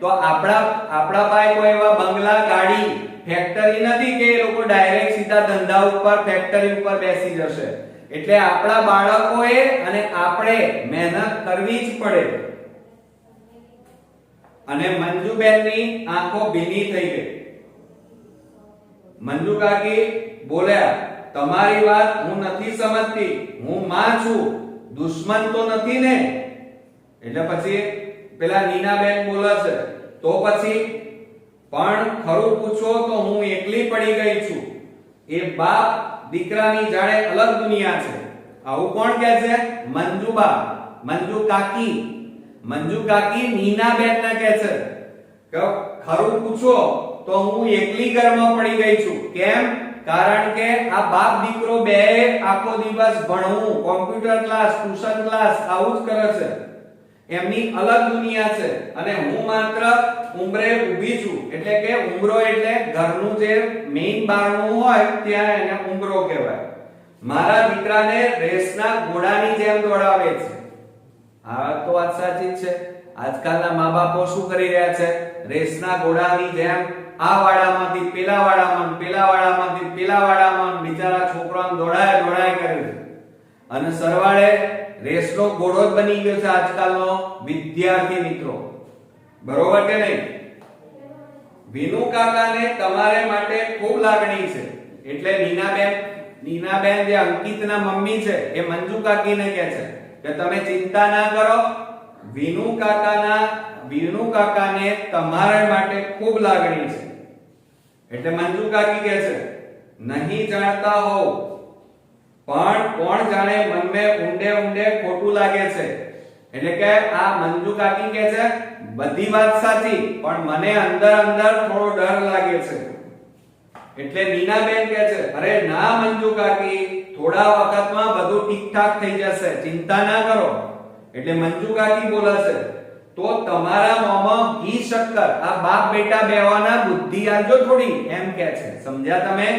તો આપણા પાસે કોઈ એવા બંગલા, ગાડી, ફેક્ટરી નથી કે એ લોકો ડાયરેક્ટ સીધા ધંધા ઉપર, ફેક્ટરી ઉપર બેસી જશે. એટલે આપણા બાળકોએ અને આપણે મહેનત કરવી જ પડે. અને મંજુબેનની આંખો ભીની થઈ ગઈ. મંજુ કાકી બોલ્યા, તમારી વાત હું નથી સમજતી, હું માં છું, દુશ્મન તો નથી ને? એટલે પછી પેલા નીનાબેન બોલે છે, તો પછી પણ ખરું પૂછો તો હું એકલી પડી ગઈ છું. એ બાપ દીકરાની જાણે અલગ દુનિયા છે. આવું કોણ કહે છે? મંજુબા, મંજુ કાકી. મંજુ કાકી નીનાબેનને કહે છે કે ખરું પૂછો તો હું એકલી ઘરમાં પડી ગઈ છું. કેમ? કારણ કે આ બાપ દીકરો બે આખો દિવસ ભણવું, કોમ્પ્યુટર ક્લાસ, ટ્યુશન ક્લાસ આવું જ કરે છે. એમની અલગ દુનિયા છે અને હું માત્ર ઉંબરે ઊભી છું. એટલે કે ઉંબરો એટલે ઘરનું જે મેઈન બારણું હોય ત્યાં એને ઉંબરો કહેવાય. મારા દીકરાને રેસના ઘોડાની જેમ દોડાવે છે. આ તો વાત સાચી છે. આજકાલના મા-બાપો શું કરી રહ્યા છે? રેસના ઘોડાની જેમ આ વાડામાંથી પેલા વાડામાં, પેલા વાડામાંથી પેલા વાડામાં બિચારા છોકરાઓને દોડાય કરે છે. અને સરવાળે રેસનો ઘોડો જ બની ગયો છે આજકાલનો વિદ્યાર્થી મિત્રો. બરોબર કે નહીં? વિનુ કાકાને તમારે માટે ખૂબ લાગણી છે. એટલે નીનાબેન જે અંકિતના મમ્મી છે એ મંજુ કાકીને કહે છે કે તમે ચિંતા ના કરો, વિનુ કાકાને તમારા માટે ખૂબ લાગણી છે. એટલે મંજુ કાકી કહે છે, નહીં જાણતા હોવ પણ કોણ જાણે મનમે ઊંડે ખોટું લાગે છે. એટલે કે આ મંજુ કાકી કહે છે બધી વાત સાચી પણ મને અંદર થોડો ડર લાગે છે. એટલે નીનાબેન કહે છે, અરે ના મંજુ કાકી, થોડા વખતમાં બધું ઠીકઠાક થઈ જશે, ચિંતા ના કરો. એટલે મંજુ કાકી બોલે છે, તો તમારા મોમાં ઘી શક્કર, આ બાપ બેટા બેવાના બુદ્ધિ આલજો થોડી, એમ કહે છે. સમજ્યા તમે?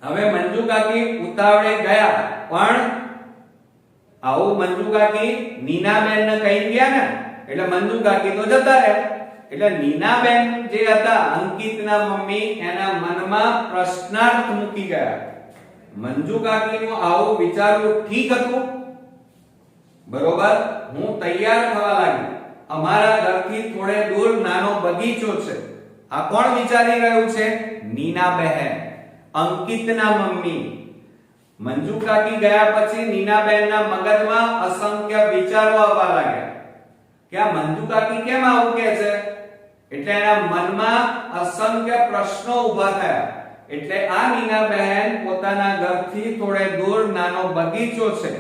હવે મંજુ કાકી ઉતાવળે ગયા, પણ આવું મંજુ કાકી નીનાબેન ને કહી ગયા ને એટલે મંજુ કાકી તો જતા રહ્યા. એટલે નીનાબેન જે હતા અંકિતના મમ્મી, એના મનમાં પ્રશ્નાર્થ મૂકી ગયા. મંજુ કાકીનું આવું વિચારવું ઠીક હતું? બરોબર, હું તૈયાર થવા લાગી. અમારા ઘરથી થોડે દૂર નાનો બગીચો છે. આ કોણ વિચારી રહ્યું છે? નીનાબહેન, અંકિતના મમ્મી. મંજુ કાકી ગયા પછી નીનાબહેનના મગજમાં અસંખ્ય વિચારો આવવા લાગ્યા કે આ મંજુ કાકી કેમ આવું કહે છે. એટલે એના મનમાં અસંખ્ય પ્રશ્નો ઊભા થયા. એટલે આ નીનાબહેન પોતાના ઘરથી થોડે દૂર નાનો બગીચો છે.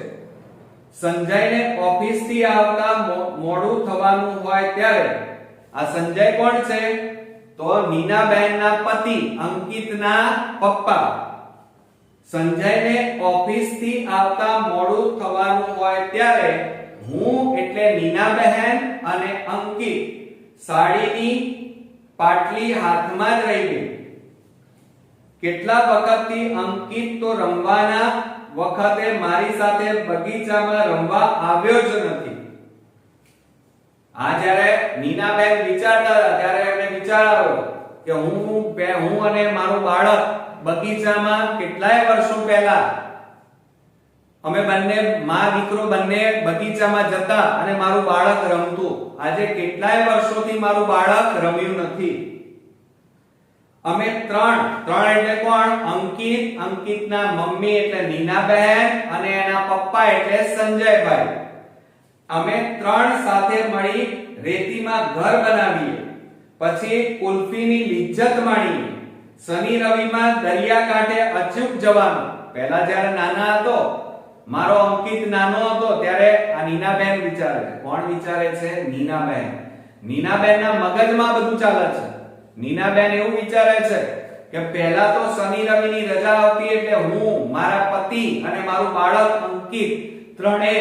સંજયને ઓફિસથી આવતા મોડું થવાનું હોય ત્યારે, આ સંજય કોણ છે? તો નીનાબહેનના પતિ, અંકિતના પપ્પા. સંજયને ઓફિસથી આવતા મોડું થવાનું હોય ત્યારે હું એટલે નીનાબહેન અને અંકિત સાડીની પાટલી હાથમાં જ રહી ગઈ. કેટલા વખતથી અંકિત તો રમવાના વખતે મારી સાથે બગીચામાં રમવા આવ્યો જ નથી. આ જ્યારે નીનાબેન વિચારતા હતા ત્યારે એમને વિચાર આવ્યો કે હું અને મારું બાળક બગીચામાં કેટલાય વર્ષો પહેલા અમે બંને માં દીકરો બંને બગીચામાં જતા અને મારું બાળક રમતું. આજે કેટલાય વર્ષોથી મારું બાળક રમ્યું નથી. અમે ત્રણ એટલે કોણ? અંકિત, અંકિતના મમ્મી એટલે નીનાબહેન અને એના પપ્પા એટલે સંજયભાઈ. અમે ત્રણ સાથે મળી રેતીમાં ઘર બનાવીએ, પછી કુલ્ફીની લિજ્જત માણીએ, શનિ રવિમાં દરિયા કાંઠે અચૂક જવાનું. પહેલા જ્યારે નાના હતો, મારો અંકિત નાનો હતો ત્યારે આ નીનાબહેન વિચારે છે. કોણ વિચારે છે? નીનાબહેન. નીનાબહેનના મગજમાં બધું ચાલે છે. નીનાબહેન એવું વિચારે છે કે પહેલા તો શનિ રવિની રજા આવતી એટલે હું, મારા પતિ અને મારું બાળક અંકિત ત્રણે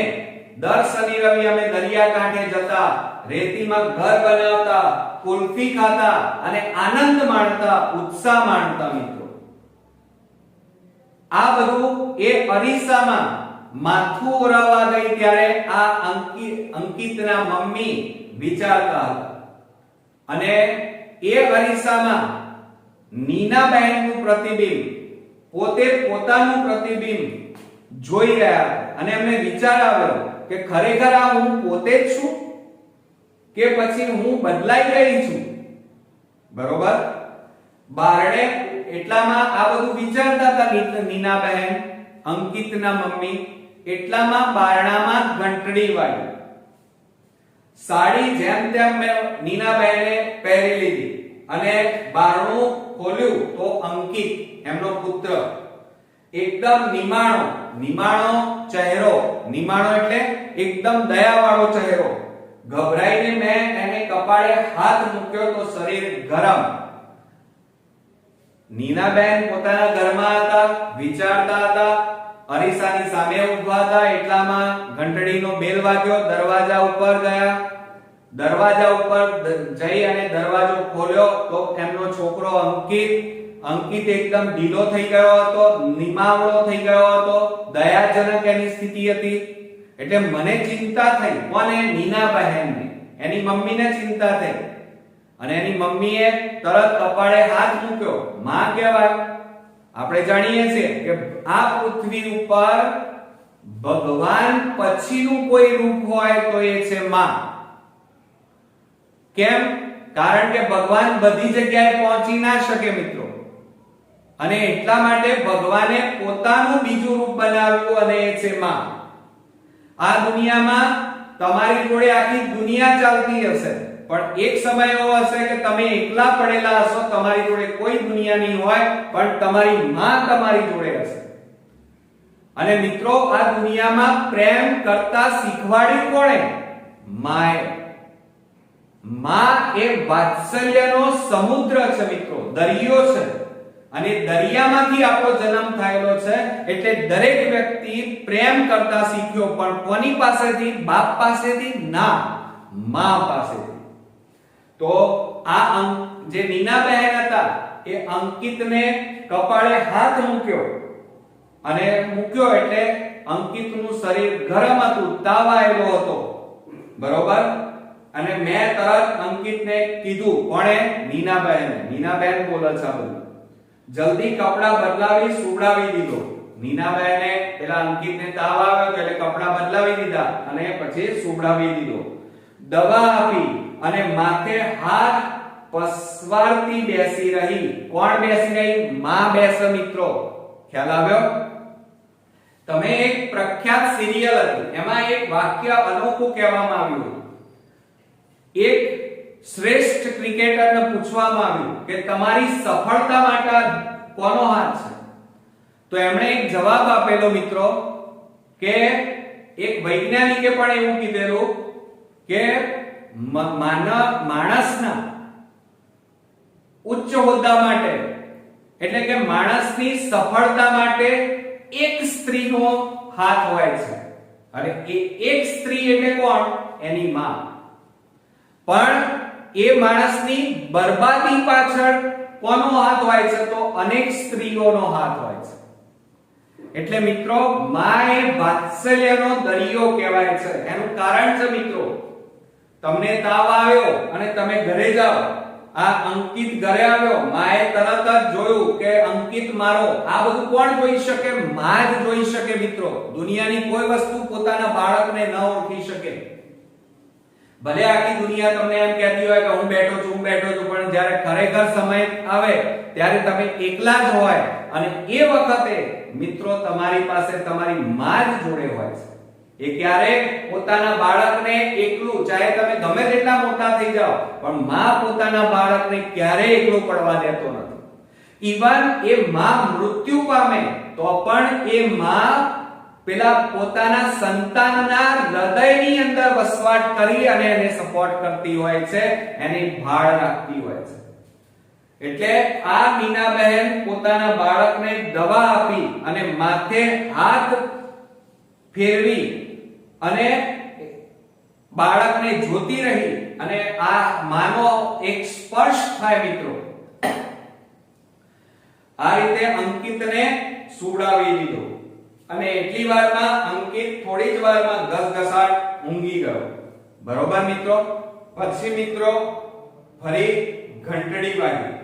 દર શનિ રવિ અમે દરિયા કાંઠે જતા, રેતીમાં ઘર બનાવતા, કુલ્ફી ખાતા અને આનંદ માણતા, ઉત્સાહ માણતા. મિત્રો, આ બધું એ અરીસામાં માથું ઓરાવા ગઈ ત્યારે આ અંકિતના મમ્મી વિચારતા હતા. અને એ અરીસામાં નીનાબહેનનું પ્રતિબિંબ, પોતે પોતાનું પ્રતિબિંબ જોઈ રહ્યા હતા અને એમને વિચાર આવ્યો કે ખરેખર આ હું પોતે જ છું કે પછી હું બદલાઈ ગઈ છું. બરોબર? બારણે એટલામાં આ બધું વિચારતા હતા નીનાબહેન, અંકિતના મમ્મી, એટલામાં બારણામાં ઘંટડી વાગી. સાડી જેમ તેમ નીનાબહેને પહેરી લીધી અને બારણું ખોલ્યું તો અંકિત, એમનો પુત્ર, એકદમ નિમાણો ચહેરો, નિમાણો એટલે એકદમ દયાવાળો ચહેરો. ગભરાઈને મેં એને કપાળે હાથ મૂક્યો તો શરીર ગરમ. નીનાબહેન પોતાના ઘરમાં હતા, વિચારતા હતા. અરીસાની સામે ઊભા હતા એટલામાં ઘંટડીનો બેલ વાગ્યો. દરવાજા ઉપર ગયા. દરવાજા ઉપર જઈ અને દરવાજો ખોલ્યો તો એમનો છોકરો અંકિત એકદમ ઢીલો થઈ ગયો હતો, નિમાવળો થઈ ગયો હતો, દયાજનક એની સ્થિતિ હતી. એટલે મને ચિંતા થઈ. કોને? નીનાબહેનને. એની મમ્મીને ચિંતા થઈ અને એની મમ્મીએ તરત કપાળે હાથ મૂક્યો. માં કહેવાય. આપણે જાણીએ છીએ કે આ પૃથ્વી ઉપર ભગવાન પછીનું કોઈ રૂપ હોય તો એ છે માં. કેમ? કારણ કે ભગવાન બધી જગ્યાએ પહોંચી ના શકે મિત્રો, અને એટલા માટે ભગવાને પોતાનું બીજું રૂપ બનાવ્યું અને એ છે માં. આ દુનિયામાં તમારી જોડે આખી દુનિયા ચાલતી હશે, પણ એક સમય એવો હશે કે તમે એકલા પડેલા હશો, તમારી જોડે કોઈ દુનિયા નહીં હોય, પણ તમારી માં તમારી જોડે હશે. અને મિત્રો, આ દુનિયામાં પ્રેમ કરતા શીખવાડ્યું કોણે? માએ. માં એ વાત્સલ્યનો સમુદ્ર છે મિત્રો, દરિયો છે. અને દરિયામાંથી આપણો જન્મ થયેલો છે. એટલે દરેક વ્યક્તિ પ્રેમ કરતા શીખ્યો, પણ કોની પાસેથી? બાપ પાસેથી? ના, માં પાસેથી. તો આ જે નીનાબહેન હતા એ અંકિતને કપાળે હાથ મૂક્યો, અને મૂક્યો એટલે અંકિતનું શરીર ગરમ હતું, તાવ આવેલો હતો. બરોબર? અને મેં તરત અંકિતને કીધું. કોણે? નીનાબહેન. નીનાબહેન બોલે છે બધું. જલ્દી કપડા બદલાવી સુવડાવી દીધો. નીનાબહેને પેલા અંકિતને તાવ આવ્યો એટલે કપડા બદલાવી દીધા અને પછી સુવડાવી દીધો. દવા આપી અને માથે હાથ પસવારતી બેસી રહી. કોણ બેસી રહી? માં બેસે મિત્રો. ખ્યાલ આવ્યો? તમે એક પ્રખ્યાત સિરિયલ હતી, એમાં એક વાક્ય અનોખું કહેવામાં આવ્યું. એક શ્રેષ્ઠ ક્રિકેટરને પૂછવામાં આવ્યું કે તમારી સફળતા માટે કોનો હાથ છે? તો એમણે એક જવાબ આપેલો મિત્રો કે એક વૈજ્ઞાનિકે પણ એવું કીધેલું કે માણસના ઉચ્ચ હોદ્દા માટે, એટલે કે માણસની સફળતા માટે એક સ્ત્રીનો હાથ હોય છે. અને એ એક સ્ત્રી એટલે કોણ? એની માં. પણ એ માણસની બરબાદી પાછળ કોનો હાથ હોય છે? તો અનેક સ્ત્રીઓનો હાથ હોય છે. એટલે મિત્રો, માં એ વાત્સલ્યનો દરિયો કહેવાય છે. એનું કારણ છે મિત્રો, તમને તાવ આવ્યો અને તમે ઘરે જાઓ, આ અંકિત ઘરે આવ્યો, માએ તરત જ જોયું કે અંકિત મારો. આ બધું કોણ જોઈ શકે? માં જ જોઈ શકે મિત્રો. દુનિયાની કોઈ વસ્તુ પોતાના બાળકને ન ઓળખી શકે. ભલે આખી દુનિયા તમને એમ કહેતી હોય કે હું બેઠો છું પણ જ્યારે ખરેખર સમય આવે ત્યારે તમે એકલા જ હોય અને એ વખતે મિત્રો તમારી પાસે તમારી માં જ જોડે હોય છે. એ ક્યારેક પોતાના બાળકને એકલું, ચાહે તમે ગમે તેટલા મોટા થઈ જાઓ, પણ માં પોતાના બાળકને ક્યારેય એકલું પડવા દેતો નથી. ઈવન એ માં મૃત્યુ પામે તો પણ એ માં પેલા પોતાના સંતાનના હૃદયની અંદર વસવાટ કરી અને એને સપોર્ટ કરતી હોય છે, એની ભાળ રાખતી હોય છે. એટલે આ મીના બહેન પોતાના બાળકને દવા આપી અને માથે હાથ ફેરવી અને બાળકને જોતી રહી અને આ માનો એક સ્પર્શ થાય મિત્રો. આ રીતે અંકિતને સુવડાવી દીધો અને એટલી વારમાં અંકિત થોડી જ વારમાં ઘસઘસાટ ઊંઘી ગયો. બરોબર મિત્રો. પછી મિત્રો ફરી ઘંટડી વાગી.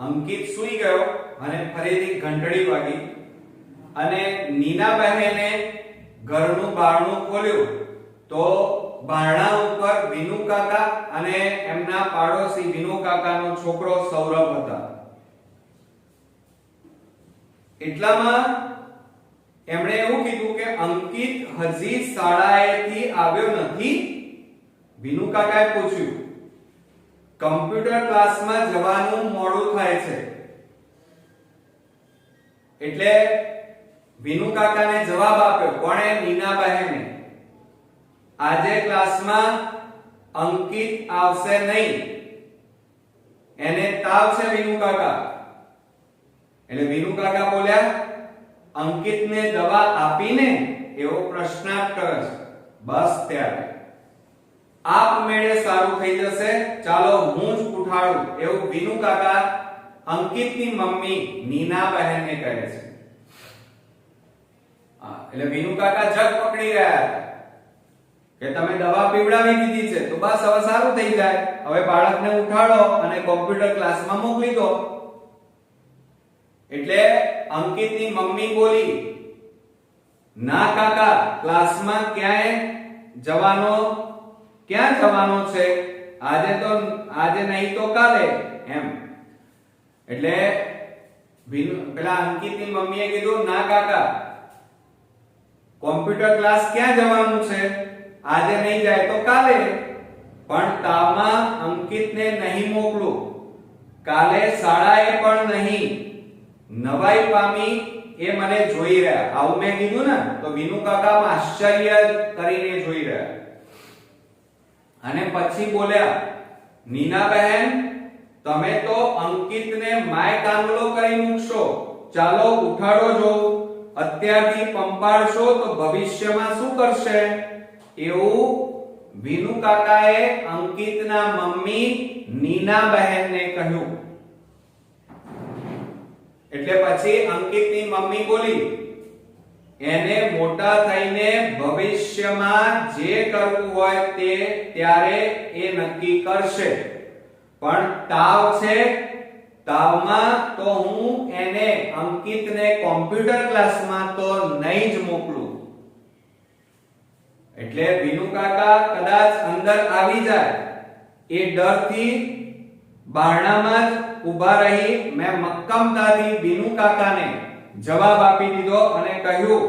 અંકિત સૂઈ ગયો અને ફરીથી ઘંટડી વાગી અને નીના બહેને ઘરનું બારણું ખોલ્યું તો બારણા ઉપર વિનુ કાકા અને એમના પાડોશી વિનુ કાકાનો છોકરો સૌરભ હતા. એટલામાં એમણે એવું કીધું કે અંકિત હજી શાળાએથી આવ્યો નથી. વિનુ કાકાએ પૂછ્યું. કમ્પ્યુટર ક્લાસમાં જવાનું મોડું થાય છે. એટલે વિનુ કાકાને જવાબ આપ્યો. કોણે? નીના બહેને. આજે ક્લાસમાં અંકિત આવશે નહીં, એને તાવ છે વિનુ કાકા. એટલે વિનુ કાકા બોલ્યા, અંકિતને દવા આપીને? એવો પ્રશ્નાર્થ કરે છે. બસ ત્યારે આપમેળે સારું થઈ જશે, ચાલો હું જ ઉઠાડું, એવું વિનુ કાકા અંકિતની મમ્મી નીના બહેનને કહે છે. એટલે વિનુ કાકા જગ પકડી રહ્યા હતા કે તમે દવા પીવડાવી દીધી છે તો બસ હવે સારું થઈ જાય, હવે બાળકને ઉઠાડો અને કોમ્પ્યુટર ક્લાસમાં મોકલી દો. એટલે અંકિતની મમ્મી બોલી, ના કાકા, ક્લાસમાં ક્યાં જવાનો છે, આજે નહીં તો કાલે એમ. એટલે પેલા અંકિતની મમ્મીએ કીધું, ના કાકા, કોમ્પ્યુટર ક્લાસ ક્યાં જવાનું છે, આજે નહીં જાય તો કાલે. પણ તાવમાં અંકિતને નહીં મોકલું, કાલે શાળાએ પણ નહીં. નવાઈ પામી એ મને જોઈ રહ્યા. આવું મેં કીધું ને તો વિનુ કાકા આશ્ચર્ય કરીને જોઈ રહ્યા. અને પછી બોલ્યા, નીના બહેન, તમે તો અંકિતને માય કાંગલો કરી મૂકશો, ચાલો ઉઠાડો જો. અત્યારથી પંપાળશો તો ભવિષ્યમાં શું કરશે? એવું વિનુ કાકાએ અંકિતના મમ્મી નીના બહેનને કહ્યું. એટલે પછી અંકિતની મમ્મી બોલી, એને મોટા થઈને ભવિષ્યમાં જે કરવું હોય તે ત્યારે એ નક્કી કરશે, પણ તાવ છે, તાવમાં તો હું એને અંકિતને કોમ્પ્યુટર ક્લાસમાં તો નહીં જ મોકલું. એટલે વિનુ કાકા કદાચ અંદર આવી જાય એ ડરથી બારણામાં જ ઊભા રહી. મેં મક્કમતાથી વિનુ કાકાને જવાબ આપી દીધો અને કહ્યું,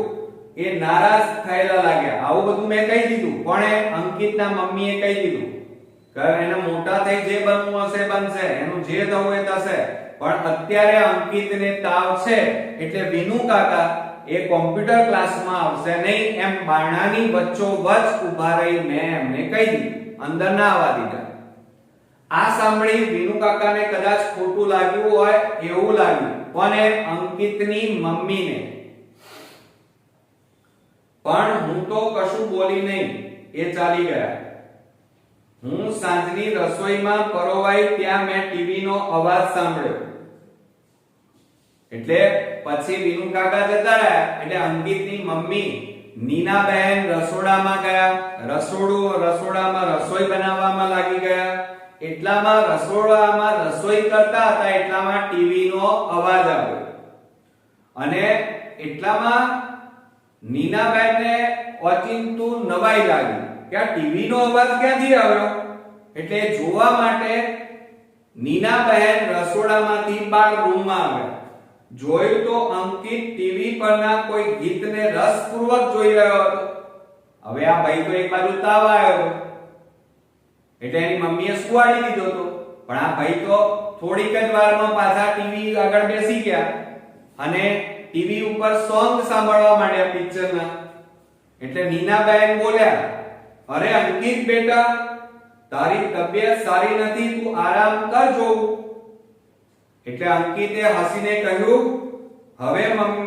એ નારાજ થયેલા લાગ્યા. આવું બધું મેં કહી દીધું, પણ અંકિતના મમ્મીએ કહી દીધું કે એને મોટા થઈ જે બનવું હશે બનશે, એનું જે થવું એ થશે, પણ અત્યારે અંકિતને તાવ છે એટલે વિનુ કાકા એ કોમ્પ્યુટર ક્લાસમાં આવશે નહીં એમ બારણાની વચ્ચોવચ ઊભા રહી મેં એમને કહી દીધું, અંદર ના આવવા દીધા. આ સાંભળી વિનુ કાકાને કદાચ ખોટું લાગ્યું હોય એવું લાગ્યું, કોને? અંકિતની મમ્મીને. પણ હું તો કશું બોલી નહીં, એ ચાલી ગયા. હું સાંજની રસોઈમાં પરોવાઈ ત્યાં મેં ટીવીનો અવાજ સાંભળ્યો. એટલે પછી વિનુ કાકા જતા રહ્યા એટલે અંકિતની મમ્મી નીના બહેન રસોડામાં ગયા. રસોડામાં રસોઈ બનાવવામાં લાગી ગયા. એટલામાં રસોડામાં રસોઈ કરતા હતા એટલામાં ટીવીનો અવાજ આવ્યો અને એટલામાં નીનાબેનને ઓચિંતું નવાઈ લાગી કે આ ટીવી નો અવાજ ક્યાંથી આવ્યો, એટલે જોવા માટે નીનાબહેન રસોડામાંથી બહાર રૂમમાં આવ્યા. જોયું તો અંકિત ટીવી પરના કોઈ ગીતને રસપૂર્વક જોઈ રહ્યો હતો. હવે આ ભાઈ તો એક બાજુ તાવ આવ્યો હતો એટલે એની મમ્મીએ સુવાડી દીધો હતો, પણ આ ભાઈ તો થોડીક જ વારમાં પાછા ટીવી આગળ બેસી ગયા અને ટીવી ઉપર સોંગ સાંભળવા માંડ્યા પિક્ચરના. એટલે નીનાબહેન બોલ્યા, અરે અંકિત બેટા, તારી તબિયત સારી નથી, તું આરામ કરજો. એટલે અંકિતે હસીને કહ્યું, હવે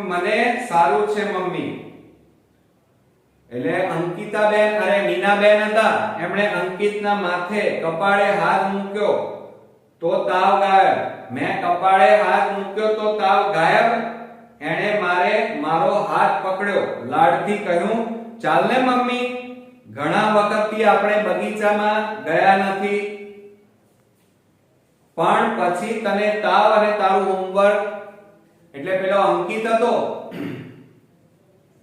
મને સારું છે મમ્મી. એટલે અંકિતાબેન અરે નીનાબેન હતા, એમણે અંકિતના માથે કપાળે હાથ મૂક્યો તો તાવ ગાયબ. મેં કપાળે હાથ મૂક્યો તો તાવ ગાયબ. એણે મારો હાથ પકડ્યો, લાડથી કહ્યું, ચાલ ને મમ્મી, ઘણા વખતથી આપણે બગીચામાં ગયા નથી, પણ પછી તને તાવ અને તારું હોમવર્ક. એટલે પેલો અંકિત હતો,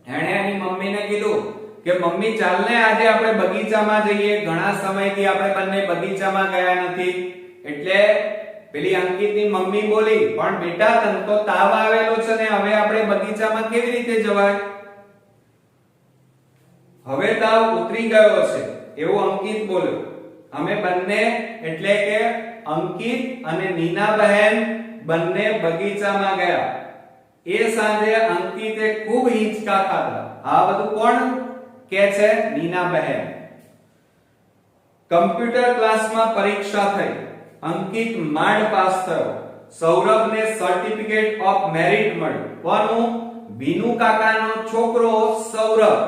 એણે એની મમ્મીને કીધું કે મમ્મી ચાલ ને આજે આપણે બગીચામાં જઈએ, ઘણા સમયથી આપણે બંને બગીચામાં ગયા નથી. એટલે પેલી અંકિતની મમ્મી બોલી, પણ બેટા તને તો તાવ આવેલો છે ને હવે આપણે બગીચામાં કેવી રીતે જવાય? હવે તાવ ઉતરી ગયો છે એવું અંકિત બોલ્યો. અમે બંને એટલે કે અંકિત અને નીનાબહેન બંને બગીચામાં ગયા. એ સાંજે અંકિતે ખૂબ હિંચકા ખાધા. આ બધું કોણ કે છે? નીનાબહેન. કમ્પ્યુટર ક્લાસમાં પરીક્ષા થઈ. અંકિત માંડ પાસ થયો. સૌરભને સર્ટિફિકેટ ઓફ મેરિટ મળ્યું. કોનું? વિનુ કાકાનો છોકરો સૌરભ.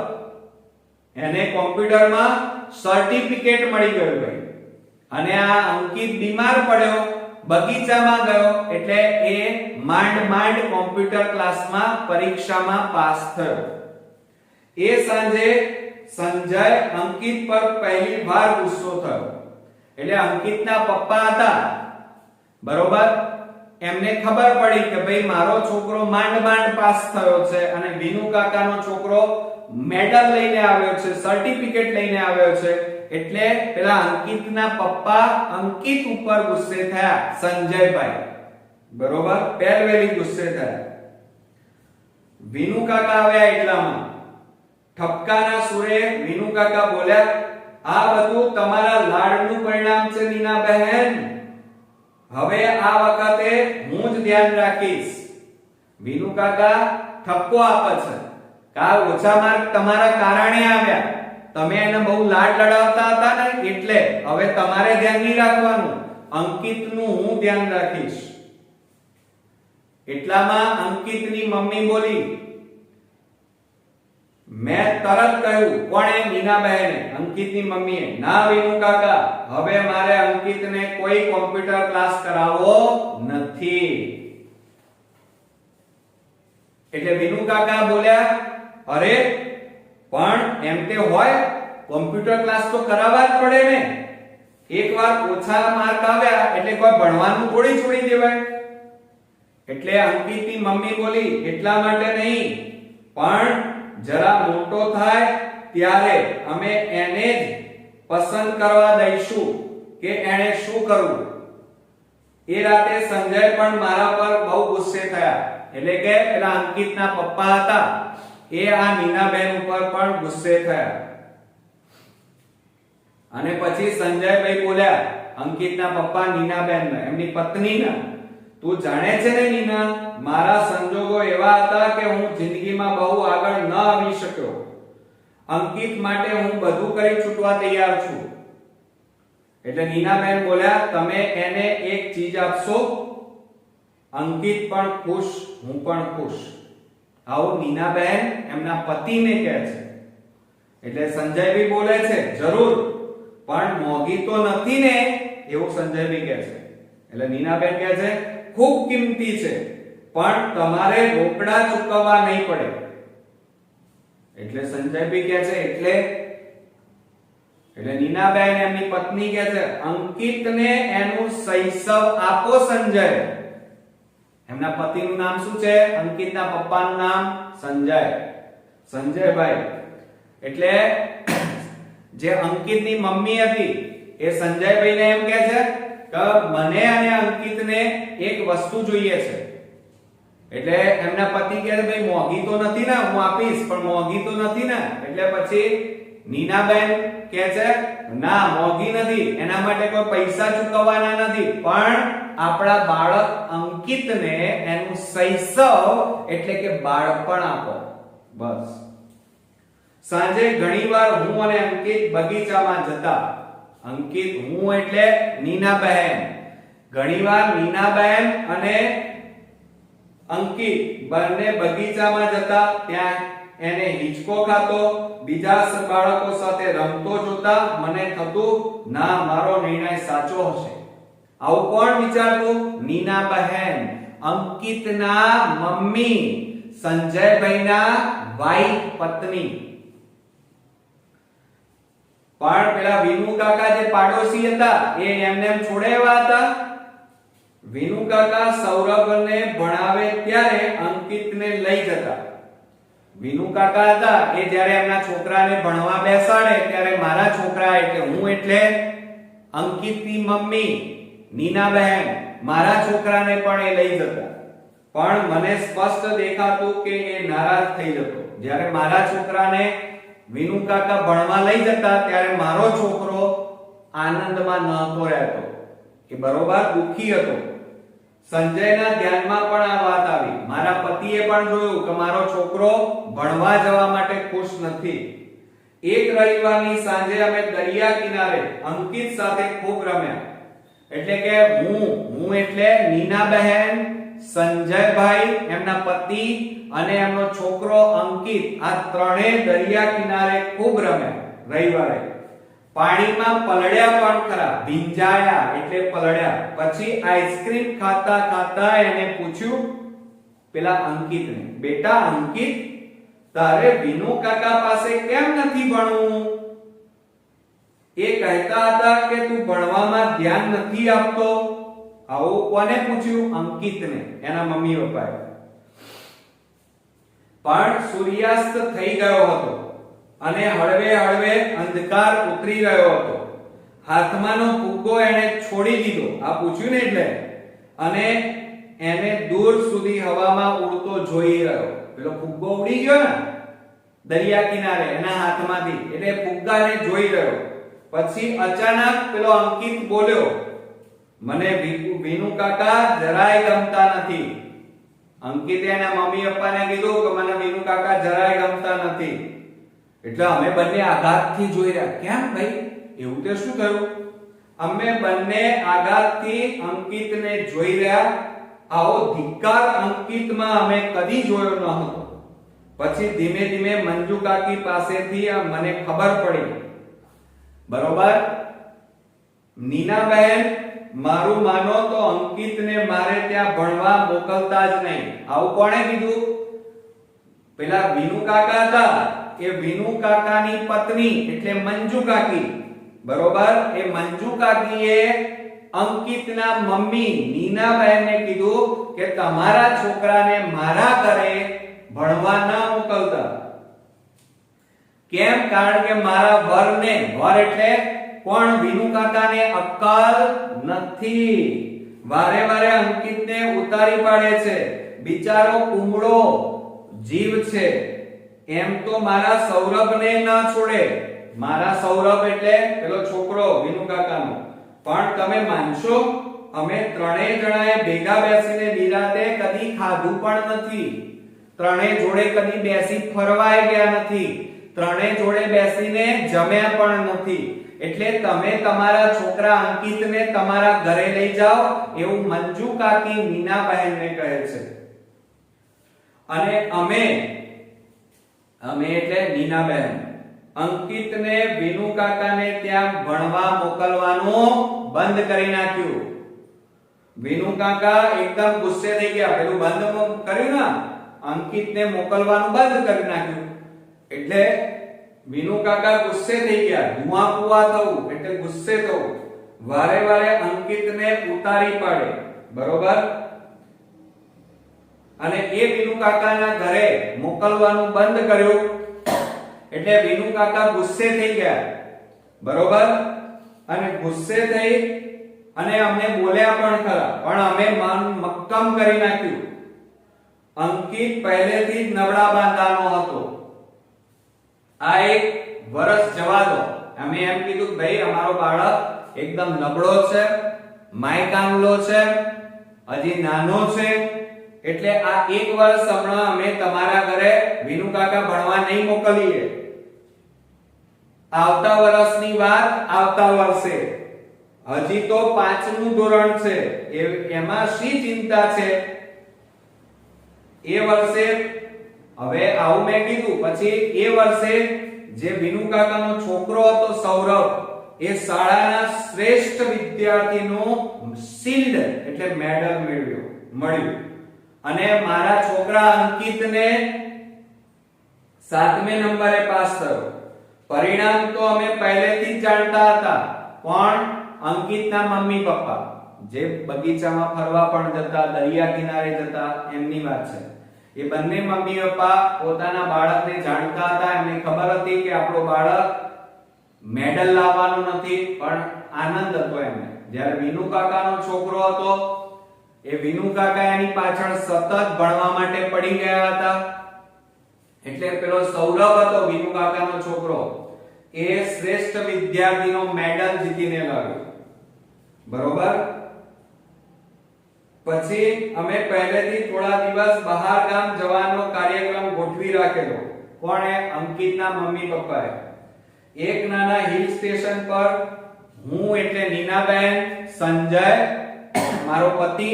એને કોમ્પ્યુટરમાં સર્ટિફિકેટ મળી ગયું ભાઈ. અને આ અંકિત બીમાર પડ્યો, બગીચામાં ગયો, એટલે એ માંડ કોમ્પ્યુટર ક્લાસમાં પરીક્ષામાં પાસ થયો. એ સાંજે સંજય અંકિત પર પહેલી વાર ગુસ્સો થયો. એટલે અંકિતના પપ્પા હતા, બરોબર, એમને ખબર પડી કે ભાઈ મારો છોકરો માંડ પાસ થયો છે અને વિનુ કાકાનો છોકરો મેડલ લઈને આવ્યો છે, સર્ટિફિકેટ લઈને આવ્યો છે. એટલે પેલા અંકિતના પપ્પા અંકિત ઉપર ગુસ્સે થયા, સંજયભાઈ, બરોબર, પહેલવેલી ગુસ્સે થયા. વિનુ કાકા આવ્યા એટલામાં ઠપકાના સુરે વિનુ કાકા બોલ્યા, આ બધું તમારા લાડનું પરિણામ છે નીનાબહેન. હવે આ વખતે હું જ ધ્યાન રાખીશ. વિનુ કાકા ઠપકો આપે છે, કાલ ઓછા માર્ક તમારા કારણે આવ્યા, તમે એને બહુ લાડ લડાવતા હતા ને, એટલે હવે તમારે ધ્યાન નહીં રાખવાનું, અંકિતનું હું ધ્યાન રાખીશ. એટલામાં અંકિતની મમ્મી બોલી. મેં તરત કહ્યું, કોણે? નીનાબહેને, અંકિતની મમ્મીએ, ના વિનુ કાકા, હવે મારે અંકિતને કોઈ કોમ્પ્યુટર ક્લાસ કરાવવો નથી. એટલે વિનુ કાકા બોલ્યા, અરે પણ એમ તે હોય, કોમ્પ્યુટર ક્લાસ તો કરાવવા જ પડે ને. એકવાર ઓછા માર્ક આવ્યા એટલે કોઈ ભણવાનું થોડી છોડી દેવાય. એટલે અંકિતની મમ્મી બોલી, એટલા માટે નહીં, પણ જરા મોટો થાય ત્યારે અમે એને જ પસંદ કરવા દઈશું કે એને શું કરવું. એ રાતે સંજય પણ મારા પર બહુ ગુસ્સે થયા. એટલે કે પેલા અંકિતના પપ્પા હતા, એ આ નીનાબેન ઉપર પણ ગુસ્સે થયા. અને પછી સંજયભાઈ બોલ્યા અંકિતના પપ્પા નીનાબેનને, એમની પત્નીના, તું જાણે છે ને નીના, મારા સંજોગો એવા હતા કે હું જિંદગીમાં બહુ આગળ ન આવી શક્યો. અંકિત માટે હું બધું કરી છૂટવા તૈયાર છું. એટલે નીનાબેન બોલ્યા, તમે એને એક ચીજ આપશો, અંકિત પણ ખુશ, હું પણ ખુશ. આવું નીનાબેન એમના પતિને કહે છે. એટલે સંજયભાઈ બોલે છે, જરૂર, પણ મોંઘી તો નથી ને, એવું સંજયભાઈ કહે છે. એટલે નીનાબેન કહે છે, ખૂબ કિંમતી છે, પણ તમારે રોકડા ચૂકવવા નહીં પડે. એટલે સંજયભાઈ કહે છે, એટલે નીનાબેન એમની પત્ની કહે છે, અંકિતને એનું શૈશવ આપો સંજય. એમના પતિનું નામ શું છે? અંકિતના પપ્પાનું નામ સંજય, સંજયભાઈ. એટલે જે અંકિતની મમ્મી હતી એ સંજયભાઈને એમ કહે છે કે મને અને અંકિતને એક વસ્તુ જોઈએ છે. એટલે એમના પતિ કહે ભાઈ મોંઘી તો નથી ને, હું આપીશ પણ મોંઘી તો નથી ને. એટલે પછી નીનાબેન કહે છે ના મોંઘી નથી, એના માટે કોઈ પૈસા ચૂકવવાના નથી, પણ આપણા બાળક અંકિતને એનું શૈશવ એટલે કે બાળપણ આપો બસ. સાંજે ઘણીવાર હું અને અંકિત બગીચામાં જતા. અંકિત હું એટલે નીનાબહેન. ઘણીવાર નીનાબહેન અને અંકિત બંને બગીચામાં જતા. ત્યાં એને હિંચકો ખાતો, બીજા બાળકો સાથે રમતો જોતા મને થતું ના મારો નિર્ણય સાચો હશે. આવું કોણ વિચારતું? નીનાબહેન, અંકિતના મમ્મી, સંજયભાઈના વાઇફ પત્ની. પણ પેલા વિનુ કાકા જે પાડોશી હતા એ એમને એમ છોડેવા હતા? વિનુ કાકા સૌરભને ભણાવે ત્યારે અંકિતને લઈ જતા. વિનુ કાકા હતા એ જ્યારે એમના છોકરાને ભણવા બેસાડે ત્યારે મારા છોકરા એટલે હું એટલે અંકિતની મમ્મી નીનાબહેન મારા છોકરાને પણ એ લઈ જતા. પણ મને સ્પષ્ટ દેખાતું કે એ નારાજ થઈ જતો. જ્યારે મારા છોકરાને વિનુ કાકા ભણવા લઈ જતા ત્યારે મારો છોકરો આનંદમાં નહોતો રહેતો, કે બરોબર દુખી હતો. સંજયના ધ્યાનમાં પણ આ વાત આવી. મારા પતિએ પણ જોયું કે મારો છોકરો ભણવા જવા માટે ખુશ નથી. એક રવિવારની સાંજે અમે દરિયા કિનારે અંકિત સાથે ખૂબ રમ્યા. એટલે કે હું એટલે નીનાબહેન, સંજયભાઈ એમના પતિ અને એમનો છોકરો અંકિત આ ત્રણેય દરિયા કિનારે ખૂબ રમ્યા રવિવારે. પાણીમાં પલળ્યા પણ ખરા, ભીંજાયા એટલે પલળ્યા. પછી આઈસ્ક્રીમ ખાતા ખાતા એને પૂછ્યું પેલા અંકિતને, બેટા અંકિત તારે વિનુ કાકા પાસે કેમ નથી ભણવું? એ કહેતા હતા કે તું ભણવામાં ધ્યાન નથી આપતો. આવું કોને પૂછ્યું? અંકિતને, એના મમ્મી પપ્પાએ. પણ સૂર્યાસ્ત થઈ ગયો હતો અને હળવે હળવે અંધકાર ઉતરી રહ્યો હતો. હાથમાંનો ફુગ્ગો એને છોડી દીધો. આ પૂછ્યું ને એટલે. અને એને દૂર સુધી હવામાં ઉડતો જોઈ રહ્યો. પેલો ફુગ્ગો ઉડી ગયો ને દરિયા કિનારે એના હાથમાંથી, એટલે ફુગ્ગાને જોઈ રહ્યો. પછી અચાનક પેલો અંકિત બોલ્યો, મને વિનુ કાકા જરાય ગમતા નથી. અંકિતે એના મમ્મી પપ્પાને કીધું કે મને વિનુ કાકા જરાય ગમતા નથી. એટલે અમે બંને આઘાતથી જોઈ રહ્યા. કેમ ભાઈ, એવું તે શું થયું? અમે બંને આઘાતથી અંકિતને જોઈ રહ્યા. આવો ધિક્કાર અંકિતમાં અમે કદી જોયો ન હતો. પછી ધીમે ધીમે મંજુ કાકી પાસેથી મને ખબર પડી. બરોબર, નીનાબહેન મારું માનો તો અંકિતને મારે ત્યાં ભણવા મોકલતા જ નહીં. આવું કોણે કીધું? પેલા વિનુ કાકા હતા. એ વિનુ કાકાની પત્ની એટલે મંજુ કાકી. બરોબર, એ મંજુ કાકીએ અંકિતના મમ્મી નીનાબહેનને કીધું કે તમારા છોકરાને મારા ઘરે ભણવા ન મોકલતા. કેમ? કારણ કે મારા વરને, વર એટલે કોણ? વિનુ કાકાને અક્કલ નથી. વારે વારે અંકિતને ઉતારી પાડે છે. બિચારો કુમળો જીવ છે. એમ તો મારા સૌરભને ન છોડે. મારા સૌરભ એટલે પેલો છોકરો વિનુ કાકાનો. પણ તમે માનશો અમે ત્રણેય જણાએ ભેગા બેસીને નિરાતે કદી ખાધું પણ નથી. ત્રણેય જોડે કદી બેસી ફરવાય ગયા નથી. ત્રણેય જોડે બેસીને જમ્યા પણ નથી. એટલે તમે તમારા છોકરા અંકિતને તમારા ઘરે લઈ જાઓ એવું મંજુ કાકી નીનાબહેનને કહે છે. અને અમે એટલે નીનાબહેન અંકિતને વિનુ કાકાને ત્યાં ભણવા મોકલવાનું બંધ કરી નાખ્યું. વિનુ કાકા એકદમ ગુસ્સે થઈ ગયા. પેલું બંધ કર્યું ને, અંકિતને મોકલવાનું બંધ કરી નાખ્યું. એટલે વિનુ કાકા ગુસ્સે થઈ ગયા. ધુઆ પુઆ થવું એટલે ગુસ્સે થવું. વારે વારે અંકિતને ઉતારી પાડે. બરોબર, અને એ વિનુ કાકાના ઘરે મોકલવાનું બંધ કર્યું. એટલે વિનુ કાકા ગુસ્સે થઈ ગયા બરોબર, અને ગુસ્સે થઈ અને અમને બોલ્યા પણ ખરા, પણ અમે મન મક્કમ કરી નાખ્યું. અંકિત પહેલેથી જ નબળા બાંધાનો હતો. આ એક વર્ષ જવા દો, અમે એમ કીધું કે ભાઈ અમારો બાળક એકદમ નબળો છે, માયકામલો છે, હજી નાનો છે, એટલે આ એક વર્ષ હમણાં અમે તમારા ઘરે વિનુ કાકા ભણવા નહીં મોકલીએ. આવતા વર્ષની વાત આવતા વર્ષે, હજી તો 5મું ધોરણ છે, એમાં શી ચિંતા છે? એ વર્ષે હવે આવું મેં કીધું, પછી એ વર્ષે જે વિનુ કાકાનો છોકરો હતો સૌરભ, એ શાળાના શ્રેષ્ઠ વિદ્યાર્થીનું શિલ્ડ એટલે મેડલ મળ્યું, અને મારા છોકરા અંકિતને 7મે નંબરે પાસ થયો. પરિણામ તો અમે પહેલેથી જ જાણતા હતા, પણ અંકિતના મમ્મી પપ્પા જે બગીચામાં ફરવા પણ જતા, દરિયા કિનારે જતા, એમની વાત છે. એ બંને મમ્મી પપ્પા પોતાના બાળકને જાણતા હતા, એમને ખબર હતી કે આપણો બાળક મેડલ લાવવાનો નથી, પણ આનંદ હતો એમને. જ્યારે વિનુ કાકાનો છોકરો હતો, એ વિનુ કાકા એની પાછળ સતત ભણવા માટે પડી ગયા હતા. એટલે પેલો સૌરભ હતો વિનુ કાકાનો છોકરો, એ શ્રેષ્ઠ વિદ્યાર્થીનો મેડલ જીતીને લાવ્યો. બરોબર, પછી અમે પહેલેથી થોડા દિવસ બહાર ગામ જવાનો કાર્યક્રમ ગોઠવી રાખેલો. કોણે? અંકિતના મમ્મી પપ્પાએ. એક નાના હિલ સ્ટેશન પર હું એટલે નીનાબેન, સંજય મારો પતિ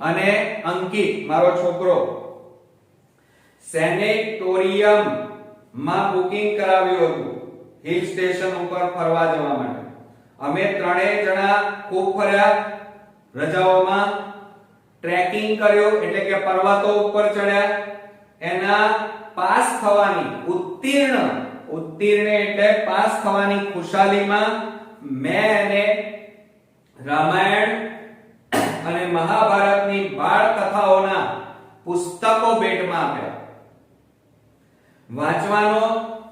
અને અંકિત મારો છોકરો સેનેટોરિયમ માં બુકિંગ કરાવ્યું હતું હિલ સ્ટેશન ઉપર ફરવા જવા માટે. અમે ત્રણેય જણા ખૂબ ફર્યા. રજાઓમાં ટ્રેકિંગ કર્યો એટલે કે પર્વતો ઉપર ચડ્યા. એના પાસ થવાની ઉત્તીર્ણ એટલે પાસ થવાની ખુશાલીમાં મેં એને રામાયણ અને મહાભારતની બાળ કથાઓના પુસ્તકો ભેટમાં આપ્યા. વાંચવાનો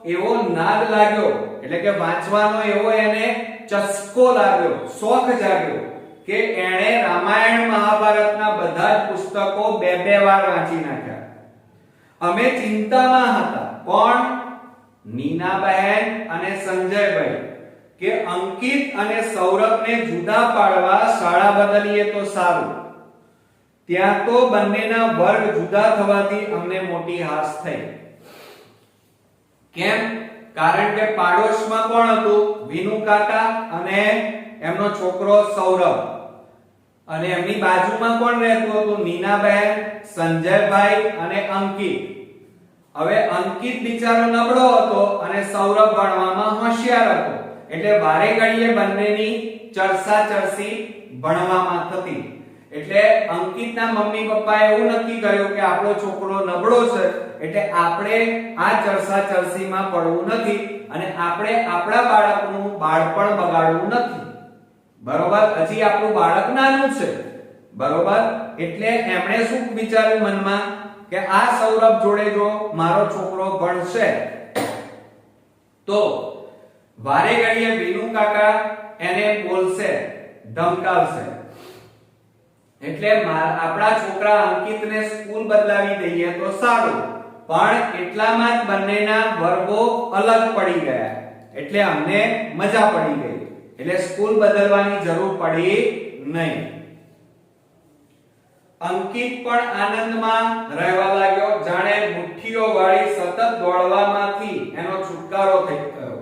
એવો નાદ લાગ્યો, એટલે કે વાંચવાનો એવો એને ચસ્કો લાગ્યો, શોખ જાગ્યો કે એણે રામાયણ મહાભારતના બધા જ પુસ્તકો બે વાર વાંચી નાખ્યા. અમે ચિંતામાં હતા, કોણ? નીનાબહેન અને સંજયભાઈ, કે અંકિત અને સૌરભને જુદા પાડવા શાળા બદલીએ તો સારું. ત્યાં તો બંનેના વર્ગ જુદા થવાથી અમને મોટી હાસ થઈ. કેમ? કારણ કે પાડોશમાં કોણ હતું? વિનુ કાકા અને એમનો છોકરો સૌરભ, અને એમની બાજુમાં કોણ રહેતું હતું? નીનાબહેન, સંજયભાઈ અને અંકિત. હવે અંકિત બિચારો નબળો હતો અને સૌરભ ભણવામાં હોશિયાર હતો, એટલે વારે ઘડીએ બંનેની ચર્ચા ભણવામાં થતી. એટલે અંકિતના મમ્મી પપ્પાએ એવું નક્કી કર્યું કે આપણો છોકરો નબળો છે, એટલે આપણે આ ચર્ચામાં પડવું નથી અને આપણે આપણા બાળકનું બાળપણ બગાડવું નથી. બરોબર, હજી આપણું બાળક નાનું છે. બરોબર, એટલે એમણે શું વિચાર્યું મનમાં કે આ સૌરભ જોડે જો મારો છોકરો ભણશે તો વારે ઘડીએ વિનુ કાકા એને બોલશે, ધમકાવશે. એટલે આપણા છોકરા અંકિતને સ્કૂલ બદલાવી દઈએ તો સારું. પણ એટલામાં જ બંનેના વર્ગો અલગ પડી ગયા, એટલે અમને મજા પડી ગઈ. એટલે સ્કૂલ બદલવાની જરૂર પડી નહીં. અંકિત પણ આનંદમાં રહેવા લાગ્યો, જાણે મુઠ્ઠીઓ વાળી સતત દોડવામાંથી એનો છુટકારો થઈ ગયો.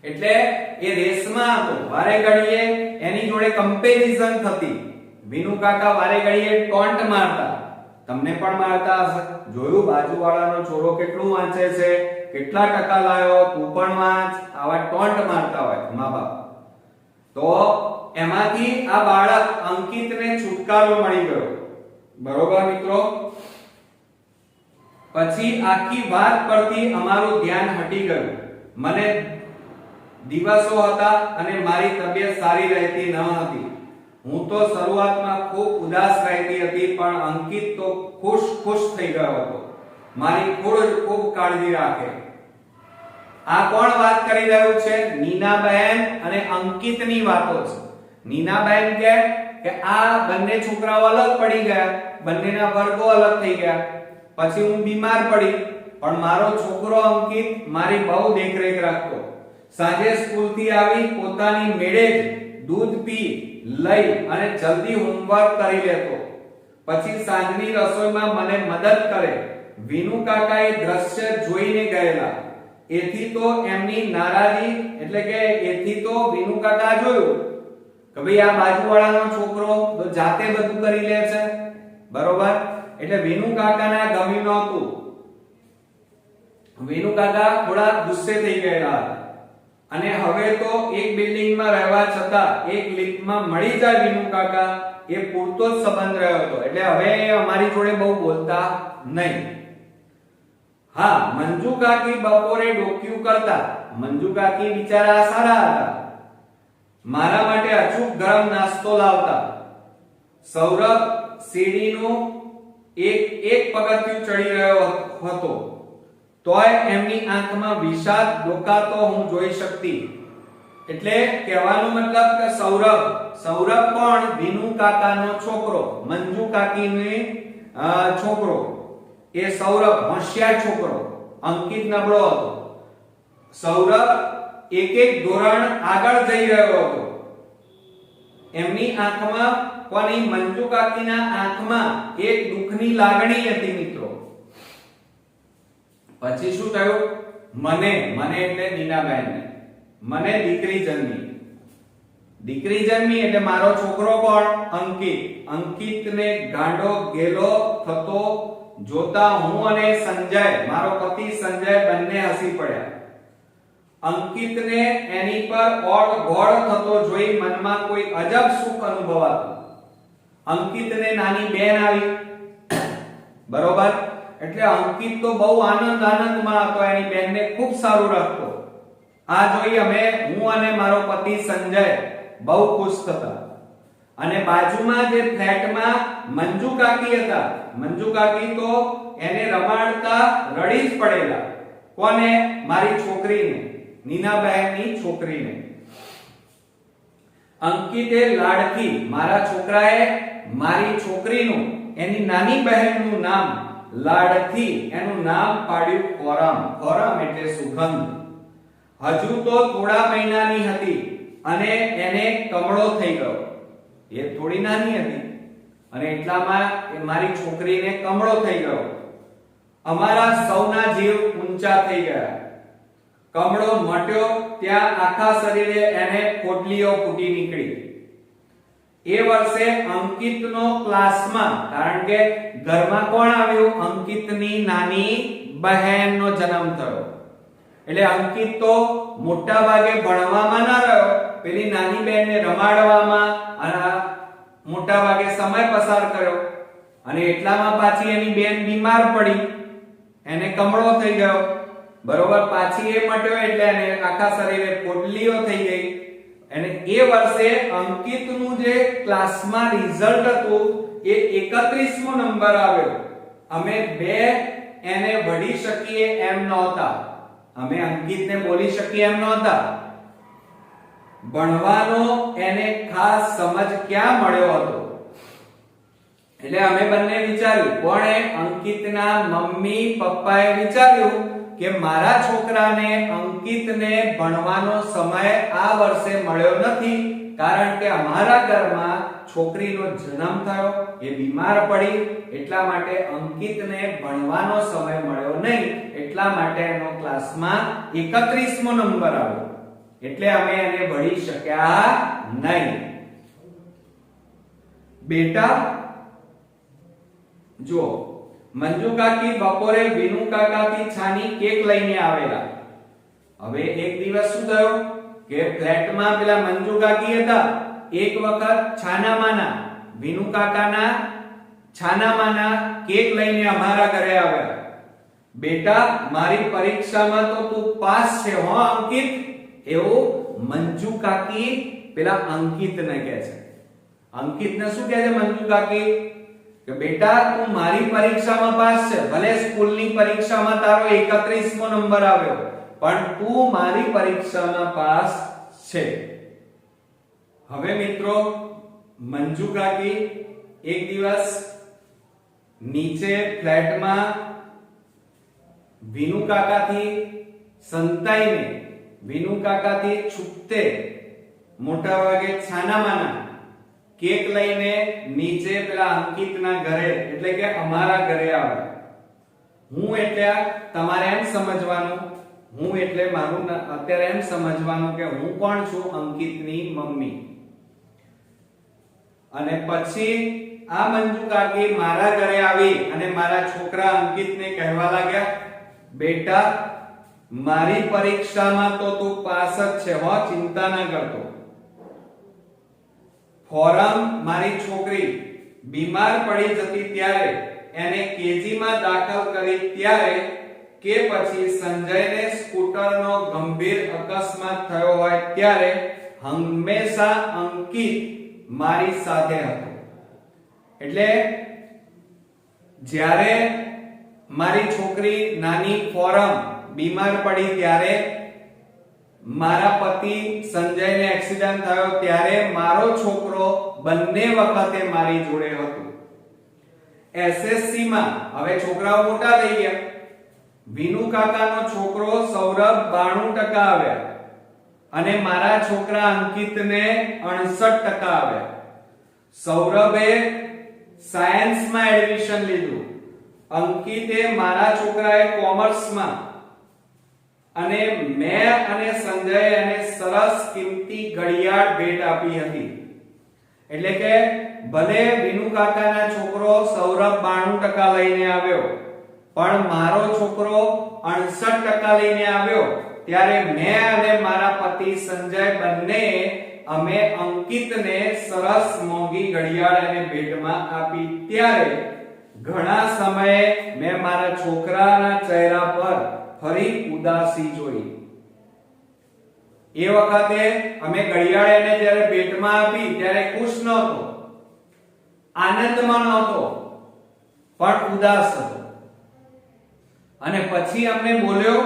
એટલે એ રેસમાં હતો, વારે ઘડીએ એની જોડે કમ્પેરિઝન થતી. વિનુ કાકા વારે ઘડીએ ટોન્ટ મારતા, તમને પણ મારતા હશે. જોયું બાજુવાળાનો છોરો કેટલું વાંચે છે, કેટલા ટકા લાવ્યો, તું પણ વાંચ, આવા ટોન્ટ મારતા હોય મા-બાપ. તો એમાંથી આ બાળક અંકિતને છુટકારો મળી ગયો. બરોબર મિત્રો, પછી આખી વાત પરથી અમારું ધ્યાન હટી ગયું. મને દિવસો હતા અને મારી તબિયત સારી રહેતી ન હતી. હું તો શરૂઆતમાં ખૂબ ઉદાસ રહેતી હતી, પણ અંકિત તો ખુશ થઈ ગયો હતો. મારી ખૂબ કાળજી રાખે. આ કોણ વાત કરી રહ્યું છે? નીનાબેન અને અંકિતની વાતો છે. નીનાબેન કહે કે આ બંને છોકરાઓ અલગ પડી ગયા, બંનેના વર્ગો અલગ થઈ ગયા, પછી હું બીમાર પડી, પણ મારો છોકરો અંકિત મારી બહુ દેખરેખ રાખતો. સાંજે સ્કૂલથી આવી પોતાની મેળે જ દૂધ પી લઈ અને જલ્દી હોમવર્ક કરી લેતો. પછી સાંજની રસોઈમાં મને મદદ કરે. વિનુ કાકાએ દ્રશ્ય જોઈને ગયેલા. એથી તો એમની નારાજી, એટલે કે એથી તો વિનુ કાકા જોયું કે ભાઈ આ બાજુવાળાનો છોકરો તો જાતે બધું કરી લે છે, બરોબર. એટલે વિનુ કાકાને ગમ્યું નહોતું. વિનુ કાકા થોડા ગુસ્સે થઈ ગયેલા હતા અને હવે તો એક બિલ્ડિંગમાં રહેવા છતાં એક લિફ્ટમાં મળી જાય વિનુ કાકા એ પૂરતો જ સંબંધ રહ્યો હતો. એટલે હવે અમારી જોડે બહુ બોલતા નહીં. હા, મંજુ કાકી બપોરે ડોક્યુ કરતા. મંજુ કાકી બિચારા સારા હતા. મારા માટે અચૂક ગરમ નાસ્તો લાવતા. સૌરભ સીડીનું એક પગથિયું ચડી રહ્યો હતો, તોય એમની આંખમાં વિષાદ ડોકાતો હું જોઈ શકતી. એટલે કહેવાનો મતલબ કે સૌરભ કોણ? વિનુ કાકાનો છોકરો, મંજુ કાકીનો છોકરો. એ સૌરભ હોશિયાર છોકરો, અંકિત નબળો હતો. સૌરભ એક ધોરણ આગળ જઈ રહ્યો હતો. એમની આંખમાં, કોની? મંજુ કાકીના આંખમાં એક દુઃખની લાગણી હતી મિત્રો. પછી શું થયું? મને એટલે નીનાબેનને મને દીકરી જન્મી એટલે મારો છોકરો કોણ? અંકિત. અંકિતને ગાંડો ગેલો થતો જોતા હું અને સંજય, મારો પતિ સંજય, બંને હસી પડ્યા. અંકિતને એની પર ઓળઘોળ થતો જોઈ મનમાં કોઈ અજબ સુખ અનુભવાતું. અંકિતને નાની બેન આવી, બરોબર. એટલે અંકિત તો બહુ આનંદમાં હતો, એની બેનને ખૂબ સારું રાખતો. આ જોઈ હું અને મારો પતિ સંજય બહુ ખુશ થતા. અને બાજુમાં જે ફ્લેટમાં મંજુ કાકી હતા, મંજુ કાકી તો એને રમાડતા રડી જ પડેલા. કોને? મારી છોકરીને, નીનાબહેનની છોકરીને. અંકિતે લાડકી, મારા છોકરાએ મારી છોકરીનું, એની નાની બહેનનું નામ લાડકી, એનું નામ પાડ્યું કોરમ. કોરમ એટલે સુગંધ. હજુ તો થોડા મહિનાની હતી અને એને કમળો થઈ ગયો. એ થોડી નાની હતી અને એટલામાં મારી છોકરીને કમળો થઈ ગયો. અમારા સૌના જીવ ઊંચા થઈ ગયા. કમળો મટ્યો ત્યાં આખા શરીરે એને પોટલીઓ ફૂટી નીકળી. એ વર્ષે અંકિતનો ક્લાસમાં, કારણ કે ઘરમાં કોણ આવ્યું? અંકિતની નાની બહેનનો જન્મ થયો. એટલે અંકિત તો મોટા ભાગે ભણવામાં ન રહ્યો, પેલી નાની બહેનને રમાડવામાં અને મોટા ભાગે સમય પસાર કર્યો. અને એટલામાં પાછી એની બેન બીમાર પડી, એને કમળો થઈ ગયો, બરોબર. પાછી એ મટ્યો એટલે એને આખા શરીરે પોટલીઓ થઈ ગઈ. અને એ વર્ષે અંકિતનું જે ક્લાસમાં રિઝલ્ટ હતું એ 31મો નંબર આવ્યો. અમે બે એને વડી શકીએ એમ નહોતા, અમે અંકિતને બોલી શકીએ એમ નહોતા. ભણવાનો એને ખાસ સમજ ક્યાં મળ્યો હતો. એટલે અમે બંને વિચાર્યું, કોણે? અંકિતના મમ્મી પપ્પાએ વિચાર્યું કે મારા છોકરાને અંકિતને ભણવાનો સમય આ વર્ષે મળ્યો નથી, કારણ કે અમારા ઘરમાં છોકરીનો જન્મ થયો, એ બીમાર પડી, એટલા માટે અંકિતને ભણવાનો સમય મળ્યો નહીં. એટલા માટે એનો ક્લાસમાં 31મો નંબર આવ્યો. એટલે અમે એને ભણી શક્યા નહીં. બેટા જો, મંજુ કાકી બપોરે વિનુ કાકાથી છાની કેક લઈને આવેલા. હવે એક દિવસ શું થયું કે ફ્લેટમાં પેલા મંજુ કાકી હતા, એક વખત છાનામાના વિનુ કાકાના છાનામાના કેક લઈને અમારા ઘરે આવ્યા. બેટા, મારી પરીક્ષામાં તો તું પાસ છે હો અંકિત, એવું મંજુ કાકી પેલા અંકિતને કહે છે. અંકિતને શું કહે છે મંજુ કાકી? કે બેટા, તું મારી પરીક્ષામાં પાસ છે, ભલે સ્કૂલની પરીક્ષામાં તારો 31મો નંબર આવ્યો, પણ તું મારી પરીક્ષામાં પાસ છે. હવે મિત્રો મંજુ કાકી એક દિવસ નીચે ફ્લેટમાં વિનુ કાકાથી સંતાઈને વિનુ કાકાથી છૂટતે મોટા ભાગે છાનામાના કેક લઈને નીચે પેલા અંકિતના ઘરે એટલે કે અમારા ઘરે આવે. હું એટલે તમારે એમ સમજવાનું, હું એટલે મારું અત્યારે એમ સમજવાનું કે હું કોણ છું? અંકિતની મમ્મી. અને પછી આ મંજુ કાકી મારા ઘરે આવી અને મારા છોકરા અંકિતને કહેવા લાગ્યા, બેટા મારી પરીક્ષામાં તો તું પાસ જ છે હો, ચિંતા ના કરતો. ફોરમ મારી છોકરી બીમાર પડી જતી ત્યારે એને કેજી માં દાખલ કરી ત્યારે કે પછી સંજયને સ્કૂટરનો ગંભીર અકસ્માત થયો હોય ત્યારે હંમેશા અંકિત મારી સાથે હતો. એટલે જ્યારે મારી છોકરી નાની ફોરમ બીમાર પડી ત્યારે મારા પતિ સંજયને એક્સિડન્ટ થયો ત્યારે મારો છોકરો બંને વખતે મારી જોડે હતો. એસએસસી માં હવે છોકરાઓ મોટા થઈ ગયા. વિનુ કાકાનો છોકરો સૌરભ 92% આવ્યા અને મારા છોકરા અંકિતને 68% આવ્યા. સૌરભે સાયન્સમાં એડમિશન લીધું, અંકિતે મારા છોકરાએ કોમર્સમાં, અને મેં અને સંજયે એને સરસ કિંમતી ઘડિયાળ ભેટ આપી હતી. એટલે કે ભલે વિનુ કાકાના છોકરો સૌરભ 92% લઈને આવ્યો પણ મારો છોકરો 68% લઈને આવ્યો ત્યારે મેં અને મારા પતિ સંજય બંને અમે અંકિતને સરસ મોંઘી ઘડિયાળ અને ભેટમાં આપી. ત્યારે ઘણા સમયે મેં મારા છોકરાના ચહેરા પર ફરી ઉદાસી જોઈ. એ વખતે અમે ઘડિયાળ એને જ્યારે ભેટમાં આપી ત્યારે ખુશ નહોતો, આનંદમાં નહોતો, પણ ઉદાસ હતો. અને પછી અમને બોલ્યો,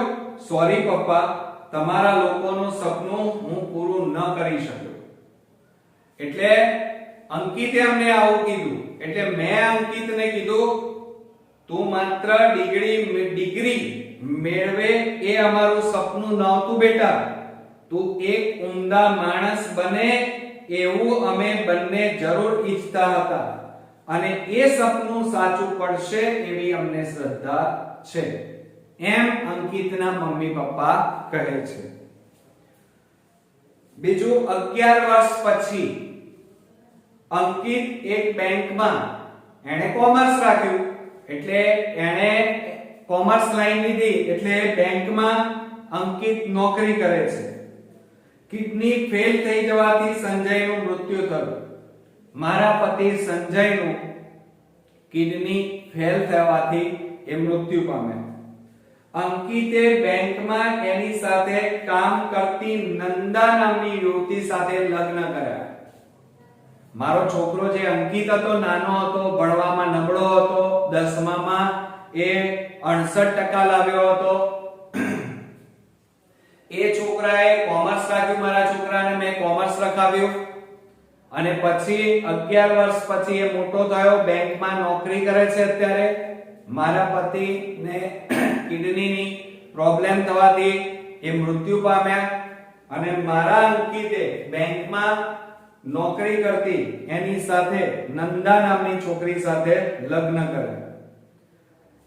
સોરી પપ્પા, તમારા લોકોનું સપનું હું પૂરું ન કરી શક્યો. એટલે અંકિતે અમને આવું કીધું. એટલે મેં અંકિતને કીધું, તું માત્ર ડિગ્રી મેળવે એ અમારું સપનું નહોતું બેટા, તું એક ઉમદા માણસ બને એવું અમે બંને જરૂર ઈચ્છતા હતા અને એ સપનું સાચું પડશે એવી અમને શ્રદ્ધા છે, એમ અંકિતના મમ્મી પપ્પા કહે છે. બીજું 11 વર્ષ પછી અંકિત એક બેંકમાં, એણે કોમર્સ રાખ્યું એટલે એણે કોમર્સ લાઈન લીધી એટલે બેંકમાં અંકિત નોકરી કરે છે. કિડની ફેલ થઈ જવાથી સંજયનું મૃત્યુ થયું. મારા પતિ સંજયનું કિડની ફેલ થવાથી એ મૃત્યુ પામ્યા. અંકિતે બેંકમાં એની સાથે કામ કરતી નંદા નામની યુવતી સાથે લગ્ન કર્યા. મારો છોકરો જે અંકિત હતો, નાનો હતો, ભણવામાં નબળો હતો, 10માં એ 68% લાવ્યો હતો. એ છોકરાએ કોમર્સ રાખ્યું, મારા છોકરાને મેં કોમર્સ રખાવ્યું અને પછી 11 વર્ષ પછી એ મોટો થયો, બેંકમાં નોકરી કરે છે. અત્યારે મારા પતિને કિડનીની પ્રોબ્લેમ થવાથી એ મૃત્યુ પામ્યા અને મારા અંકિતે બેંકમાં નોકરી કરતી એની સાથે નંદા નામની છોકરી સાથે લગ્ન કર્યા.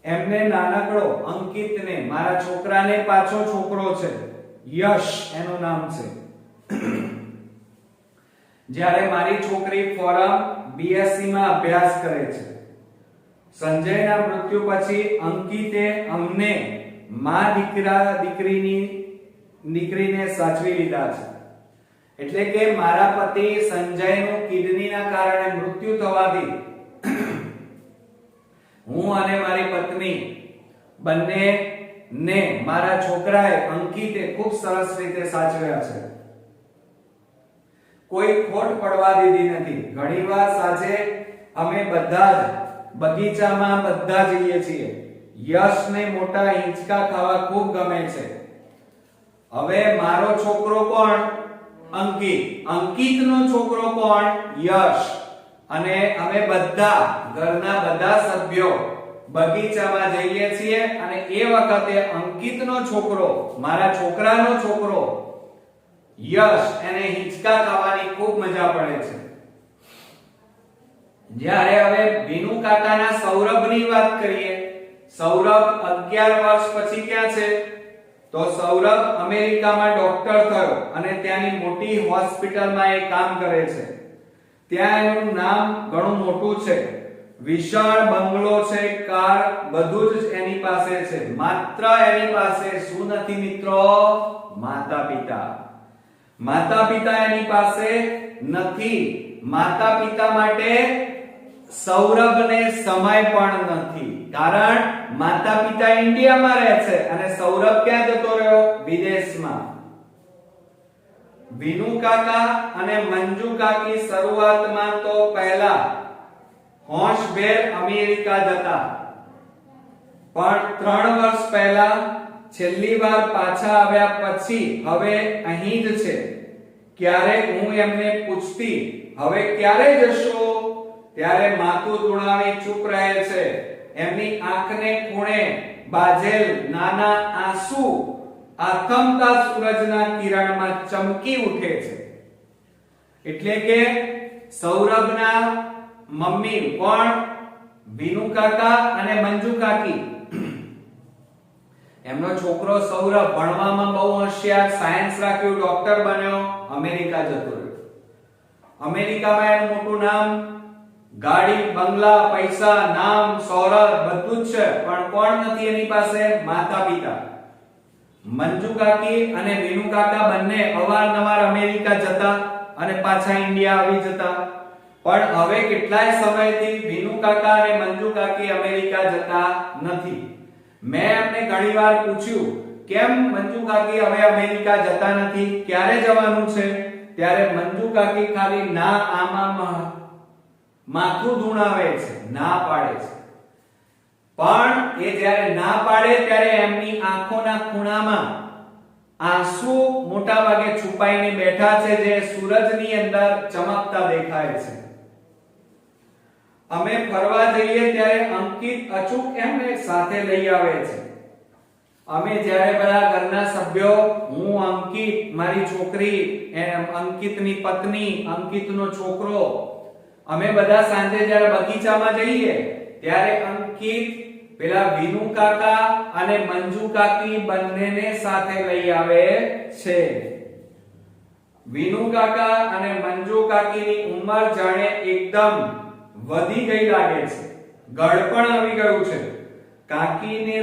એમને નાનકડો અંકિતને, મારા છોકરાને પાછો છોકરો છે, યશ એનું નામ છે. જ્યારે મારી છોકરી ફોરમ બીએસસી માં અભ્યાસ કરે છે. સંજયના મૃત્યુ પછી અંકિતે અમને માં દીકરીને સાચવી લીધા છે. એટલે કે મારા પતિ સંજયનું કિડનીના કારણે મૃત્યુ થવાથી હું અને મારી પત્ની બંને ને મારા છોકરાએ અંકિતે ખૂબ સરસ રીતે સાચવ્યા છે. કોઈ ખોટ પડવા દીધી નથી. ઘણીવાર સાંજે અમે બધા જ બગીચામાં બધા જઈએ છીએ. યશને મોટા હિંચકા ખાવા ખૂબ ગમે છે હવે મારો છોકરો કોણ? અંકિત. અંકિતનો છોકરો કોણ? યશ. અને અમે બધા ઘરના બધા સભ્યો બગીચામાં જઈએ છીએ અને એ વખતે અંકિતનો છોકરો, મારા છોકરાનો છોકરો યશ, એને હિંચકા ખાવાની ખૂબ મજા પડે છે. જ્યારે હવે વિનુ કાકાના સૌરભની વાત કરીએ, સૌરભ 11 વર્ષ પછી ક્યાં છે? તો સૌરભ અમેરિકામાં ડોક્ટર થયો અને ત્યાંની મોટી હોસ્પિટલમાં એ કામ કરે છે. ત્યાં એનું નામ ઘણું મોટું છે, વિશાળ બંગલો છે, કાર, બધું જ એની પાસે છે. માત્ર એની પાસે શું નથી મિત્રો? માતા-પિતા. માતા-પિતા એની પાસે નથી. માતા-પિતા માટે સૌરભને સમય પણ નથી, કારણ માતા-પિતા ઇન્ડિયામાં રહે છે અને સૌરભ ક્યાં જતો રહ્યો? વિદેશમાં. વિનુ કાકા અને મંજુ કાકી શરૂઆતમાં તો પહેલા હોશભેર અમેરિકા જતા, પણ 3 વર્ષ પહેલા છેલ્લી વાર પાછા આવ્યા પછી હવે અહીં જ છે. ક્યારેક હું એમને પૂછતી, હવે ક્યારે જશો? ત્યારે માથું ધુણાવી ચૂપ રહે છે. એમની આંખને ખૂણે બાજેલ નાના આંસુ આથમતા સૂરજના કિરણમાં ચમકી ઉઠે છે. એટલે કે સૌરભના મમ્મી કોણ? વિનુ કાકા અને મંજુ કાકી. એમનો છોકરો સૌરભ ભણવામાં બહુ હોશિયાર, સાયન્સ રાખ્યું, ડોક્ટર બન્યો, અમેરિકા જતો રહ્યો. અમેરિકામાં એનું મોટું નામ, ગાડી, બંગલા, પૈસા, નામ, શોહરત બધું જ છે, પણ કોણ નથી એની પાસે? માતા-પિતા. મંજુ કાકી અને વિનુ કાકા બંને અવારનવાર અમેરિકા જતા અને પાછા ઇન્ડિયા આવી જતા, પણ હવે કેટલાય સમયથી વિનુ કાકા અને મંજુ કાકી અમેરિકા જતા નથી. મેં એમને ઘણીવાર પૂછ્યું, કેમ મંજુ કાકી હવે અમેરિકા જતા નથી, ક્યારે જવાનું છે? ત્યારે મંજુ કાકી ખાલી ના આમાં માથું ધુણાવે છે, ના પાડે છે. પણ એ જ્યારે ના પાડે ત્યારે એમની આંખોના ખૂણામાં આંસુ મોટા ભાગે છુપાઈને બેઠા છે, જે સૂરજની અંદર ચમકતા દેખાય છે. અમે ફરવા જઈએ ત્યારે અંકિત અચૂક એમને સાથે લઈ આવે છે. અમે જ્યારે બધા ઘરના સભ્યો, હું, અંકિત, મારી છોકરી, અંકિતની પત્ની, અંકિતનો છોકરો, અમે બધા સાંજે જ્યારે બગીચામાં જઈએ ત્યારે અંકિત પેલા વિનુ કાકા અને મંજુ કાકી બંનેને સાથે લઈ આવે છે. વિનુ કાકા અને મંજુ કાકીની ઉંમર જાણે એકદમ વધી ગઈ લાગે છે, ગળપણ આવી ગયું છે. કાકીને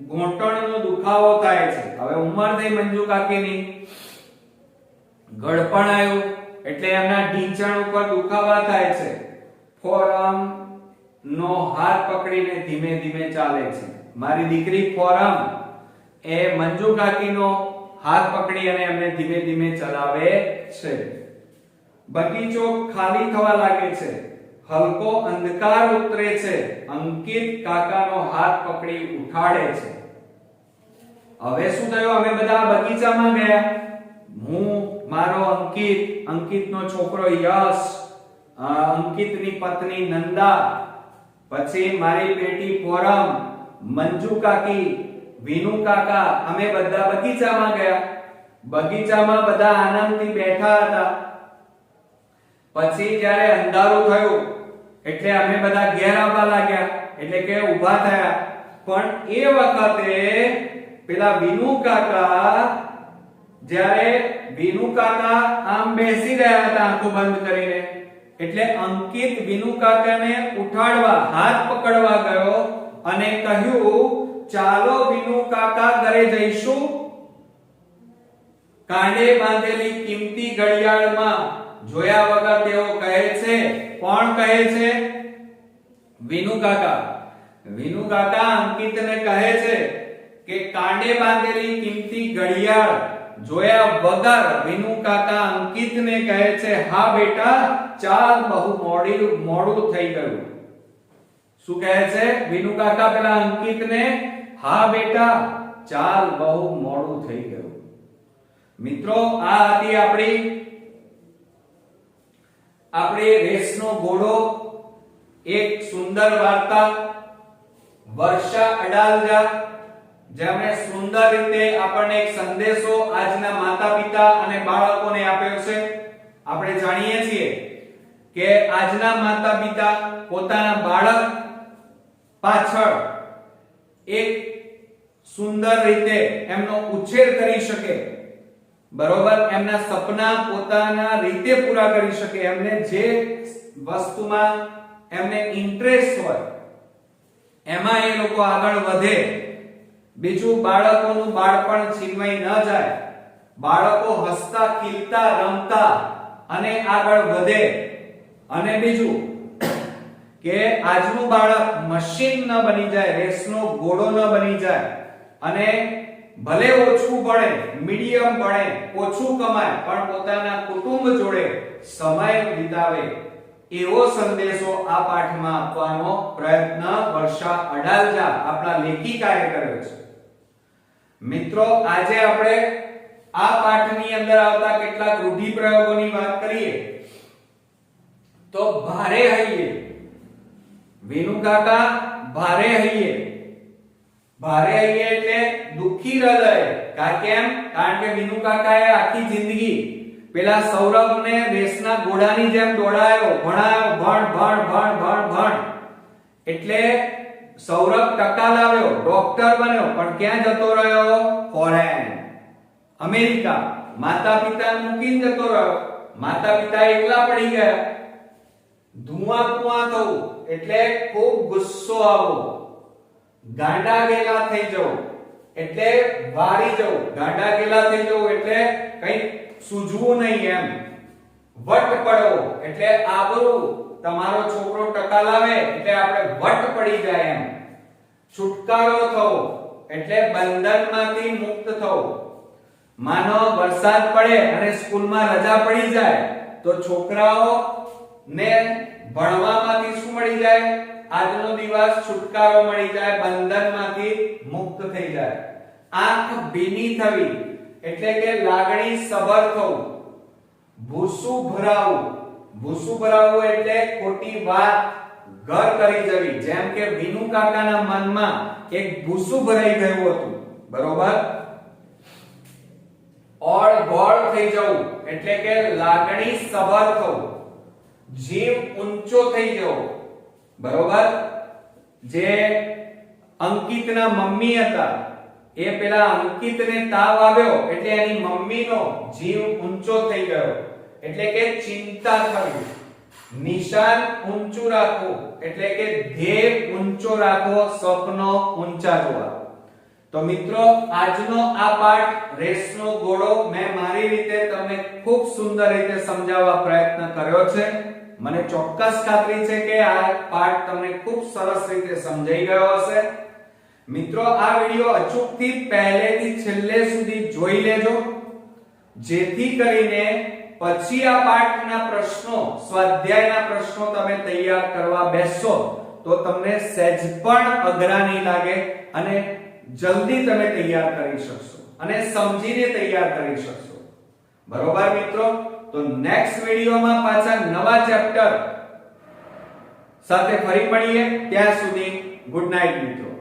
ઘૂંટણનો દુખાવો થાય છે. હવે ઉંમર થઈ મંજુ કાકીની, ગળપણ આવ્યું એટલે એમના ઢીંચણ ઉપર દુખાવા થાય છે. ફોરમ નો હાથ પકડીને ધીમે ધીમે ચાલે છે. મારી દીકરી ફોરમ એ મંજુ કાકીનો હાથ પકડી અને એમને ધીમે ધીમે ચલાવે છે. બગીચો ખાલી થવા લાગે છે, હલકો અંધકાર ઉતરે છે. અંકિત કાકાનો હાથ પકડી ઉઠાડે છે. હવે શું થયું? અમે બધા બગીચામાં ગયા. હું, મારો અંકિત, અંકિતનો છોકરો યશ, અંકિતની પત્ની નંદા, પછી મારી બેટી ફોરમ, મંજુ કાકી, વિનુ કાકા, અમે બધા બગીચામાં ગયા. બગીચામાં બધા આનંદથી બેઠા હતા. પછી જ્યારે અંધારું થયું એટલે અમે બધા ઘેર આવવા લાગ્યા, એટલે કે ઊભા થયા. પણ એ વખતે પેલા વિનુ કાકા, જ્યારે વિનુ કાકા આમ બેસી રહ્યા હતા આંખો બંધ કરીને, એટલે અંકિત વિનુ કાકાને ઉઠાડવા, હાથ પકડવા ગયો અને કહ્યું, ચાલો વિનુ કાકા ઘરે જઈશું. કાંડે બાંધેલી કિંમતી ઘડિયાળમાં જોયા વગર તેઓ કહે છે, કોણ કહે છે? વિનુ કાકા. વિનુ કાકા અંકિતને કહે છે કે કાંડે બાંધેલી કિંમતી ઘડિયાળ જોયા વગર વિનુ કાકા અંકિતને કહે છે, હા બેટા ચાલ, બહુ મોડું થઈ ગયું. શું કહે છે વિનુ કાકા પેલા અંકિતને? હા બેટા ચાલ, બહુ મોડું થઈ ગયું. મિત્રો આ હતી આપણી રેસનો ઘોડો, એક સુંદર વાર્તા વર્ષા અડાલજા, જેમણે સુંદર રીતે આપણને એક સંદેશો આજના માતા-પિતા અને બાળકોને આપ્યો છે. આપણે જાણીએ છીએ કે આજના માતા-પિતા પોતાના બાળક પાછળ એક સુંદર રીતે એમનો ઉછેર કરી શકે, બરોબર, એમના સપના પોતાના રીતે પૂરા કરી શકે, એમને જે વસ્તુમાં એમને ઇન્ટરેસ્ટ હોય એમાં એ લોકો આગળ વધે. બીજું, બાળકોનું બાળપણ છીનવાઈ ન જાય, બાળકો હસતા ખીલતા રમતા અને આગળ વધે. અને બીજું કે આજનું બાળક મશીન ન બની જાય, રેસનો ઘોડો ન બની જાય અને ભલે ઓછું ભણે, મીડિયમ ભણે, ઓછું કમાય, પણ પોતાના કુટુંબ જોડે સમય વિતાવે, એવો સંદેશો આ પાઠમાં આપવાનો પ્રયત્ન વર્ષા અડાલજા આપણા લેખિકાએ કર્યો છે. મિત્રો, આજે આપણે આ પાઠની અંદર આવતા કેટલાક રૂઢિપ્રયોગોની વાત કરીએ તો ભારે હૈયે, વિનુ કાકા ભારે હૈયે. ભારે હૈયે એટલે દુખી હૃદય. કેમ? કારણ કે વિનુ કાકાએ આખી જિંદગી પેલા સૌરભને રેસના ઘોડાની જેમ દોડાયો, ભણાયો, ભણ ભણ ભણ ભણ ભણ. એટલે સૌરભ ટકા લાવ્યો, ડોક્ટર બન્યો, પણ ક્યાં જતો રહ્યો? Foreign, America. માતા-પિતા મૂકીને જતો રહ્યો, માતા-પિતા એકલા પડી ગયા. ધુઆ કુઆ થવું એટલે ખૂબ ગુસ્સો આવવો, ગાંડા ગેલા થઈ જવું એટલે વારી જવું, ગાંડા ગેલા થઈ જવું એટલે કંઈ સૂઝવું નહીં એમ, વટ પડવો એટલે આબરૂ, તમારો છોકરો ટકા લાવે એટલે આપણે વટ પડી જાય એમ. છુટકારો થવો એટલે બંધનમાંથી મુક્ત થવું. માનો વરસાદ પડે અને સ્કૂલમાં રજા પડી જાય તો છોકરાઓ ને ભણવામાંથી શું મળી જાય? આજનો દિવસ છુટકારો મળી જાય, બંધનમાંથી મુક્ત થઈ જાય. આંખ ભીની થવી એટલે કે લાગણી સભર થવું. ભૂસું ભરાવું, ભૂસું ભરાવું એટલે ખોટી વાત ઘર કરી જવી. જેમ કે વિનુ કાકાના મનમાં એક ભૂસું ભરાઈ ગયું હતું, બરોબર. ઓળ ગોળ થઈ જવું એટલે કે લાગણી સભર થવું. જીવ ઊંચો થઈ જવો, બરોબર. જે અંકિતના મમ્મી હતા, એ પેલા અંકિતને તાવ આવ્યો એટલે એની મમ્મીનો જીવ ઊંચો થઈ ગયો એટલે કે ચિંતા થવી. નિશાન ઊંચું રાખવું એટલે કે ધ્યેય ઊંચો રાખવો, સ્વપ્નો ઊંચા જોવા. તો મિત્રો, આજનો આ પાઠ રેસનો ઘોડો મેં મારી રીતે તમને ખૂબ સુંદર રીતે સમજાવવા પ્રયત્ન કર્યો છે. મને ચોક્કસ ખાતરી છે કે આ પાઠ તમને ખૂબ સરસ રીતે સમજાઈ ગયો હશે. મિત્રો, આ વિડિયો અચૂકથી પહેલેથી છેલ્લે સુધી જોઈ લેજો, જેથી કરીને પછી આ પાઠના પ્રશ્નો, સ્વાધ્યાયના પ્રશ્નો તમે તૈયાર કરવા બેસશો તો તમને સહેજ પણ અઘરા નહીં લાગે અને જલ્દી તમે તૈયાર કરી શકશો અને સમજીને તૈયાર કરી શકશો. બરોબર મિત્રો? તો નેક્સ્ટ વિડિયોમાં પાછા નવા ચેપ્ટર સાથે ફરી મળીએ. ત્યાં સુધી ગુડ નાઈટ મિત્રો.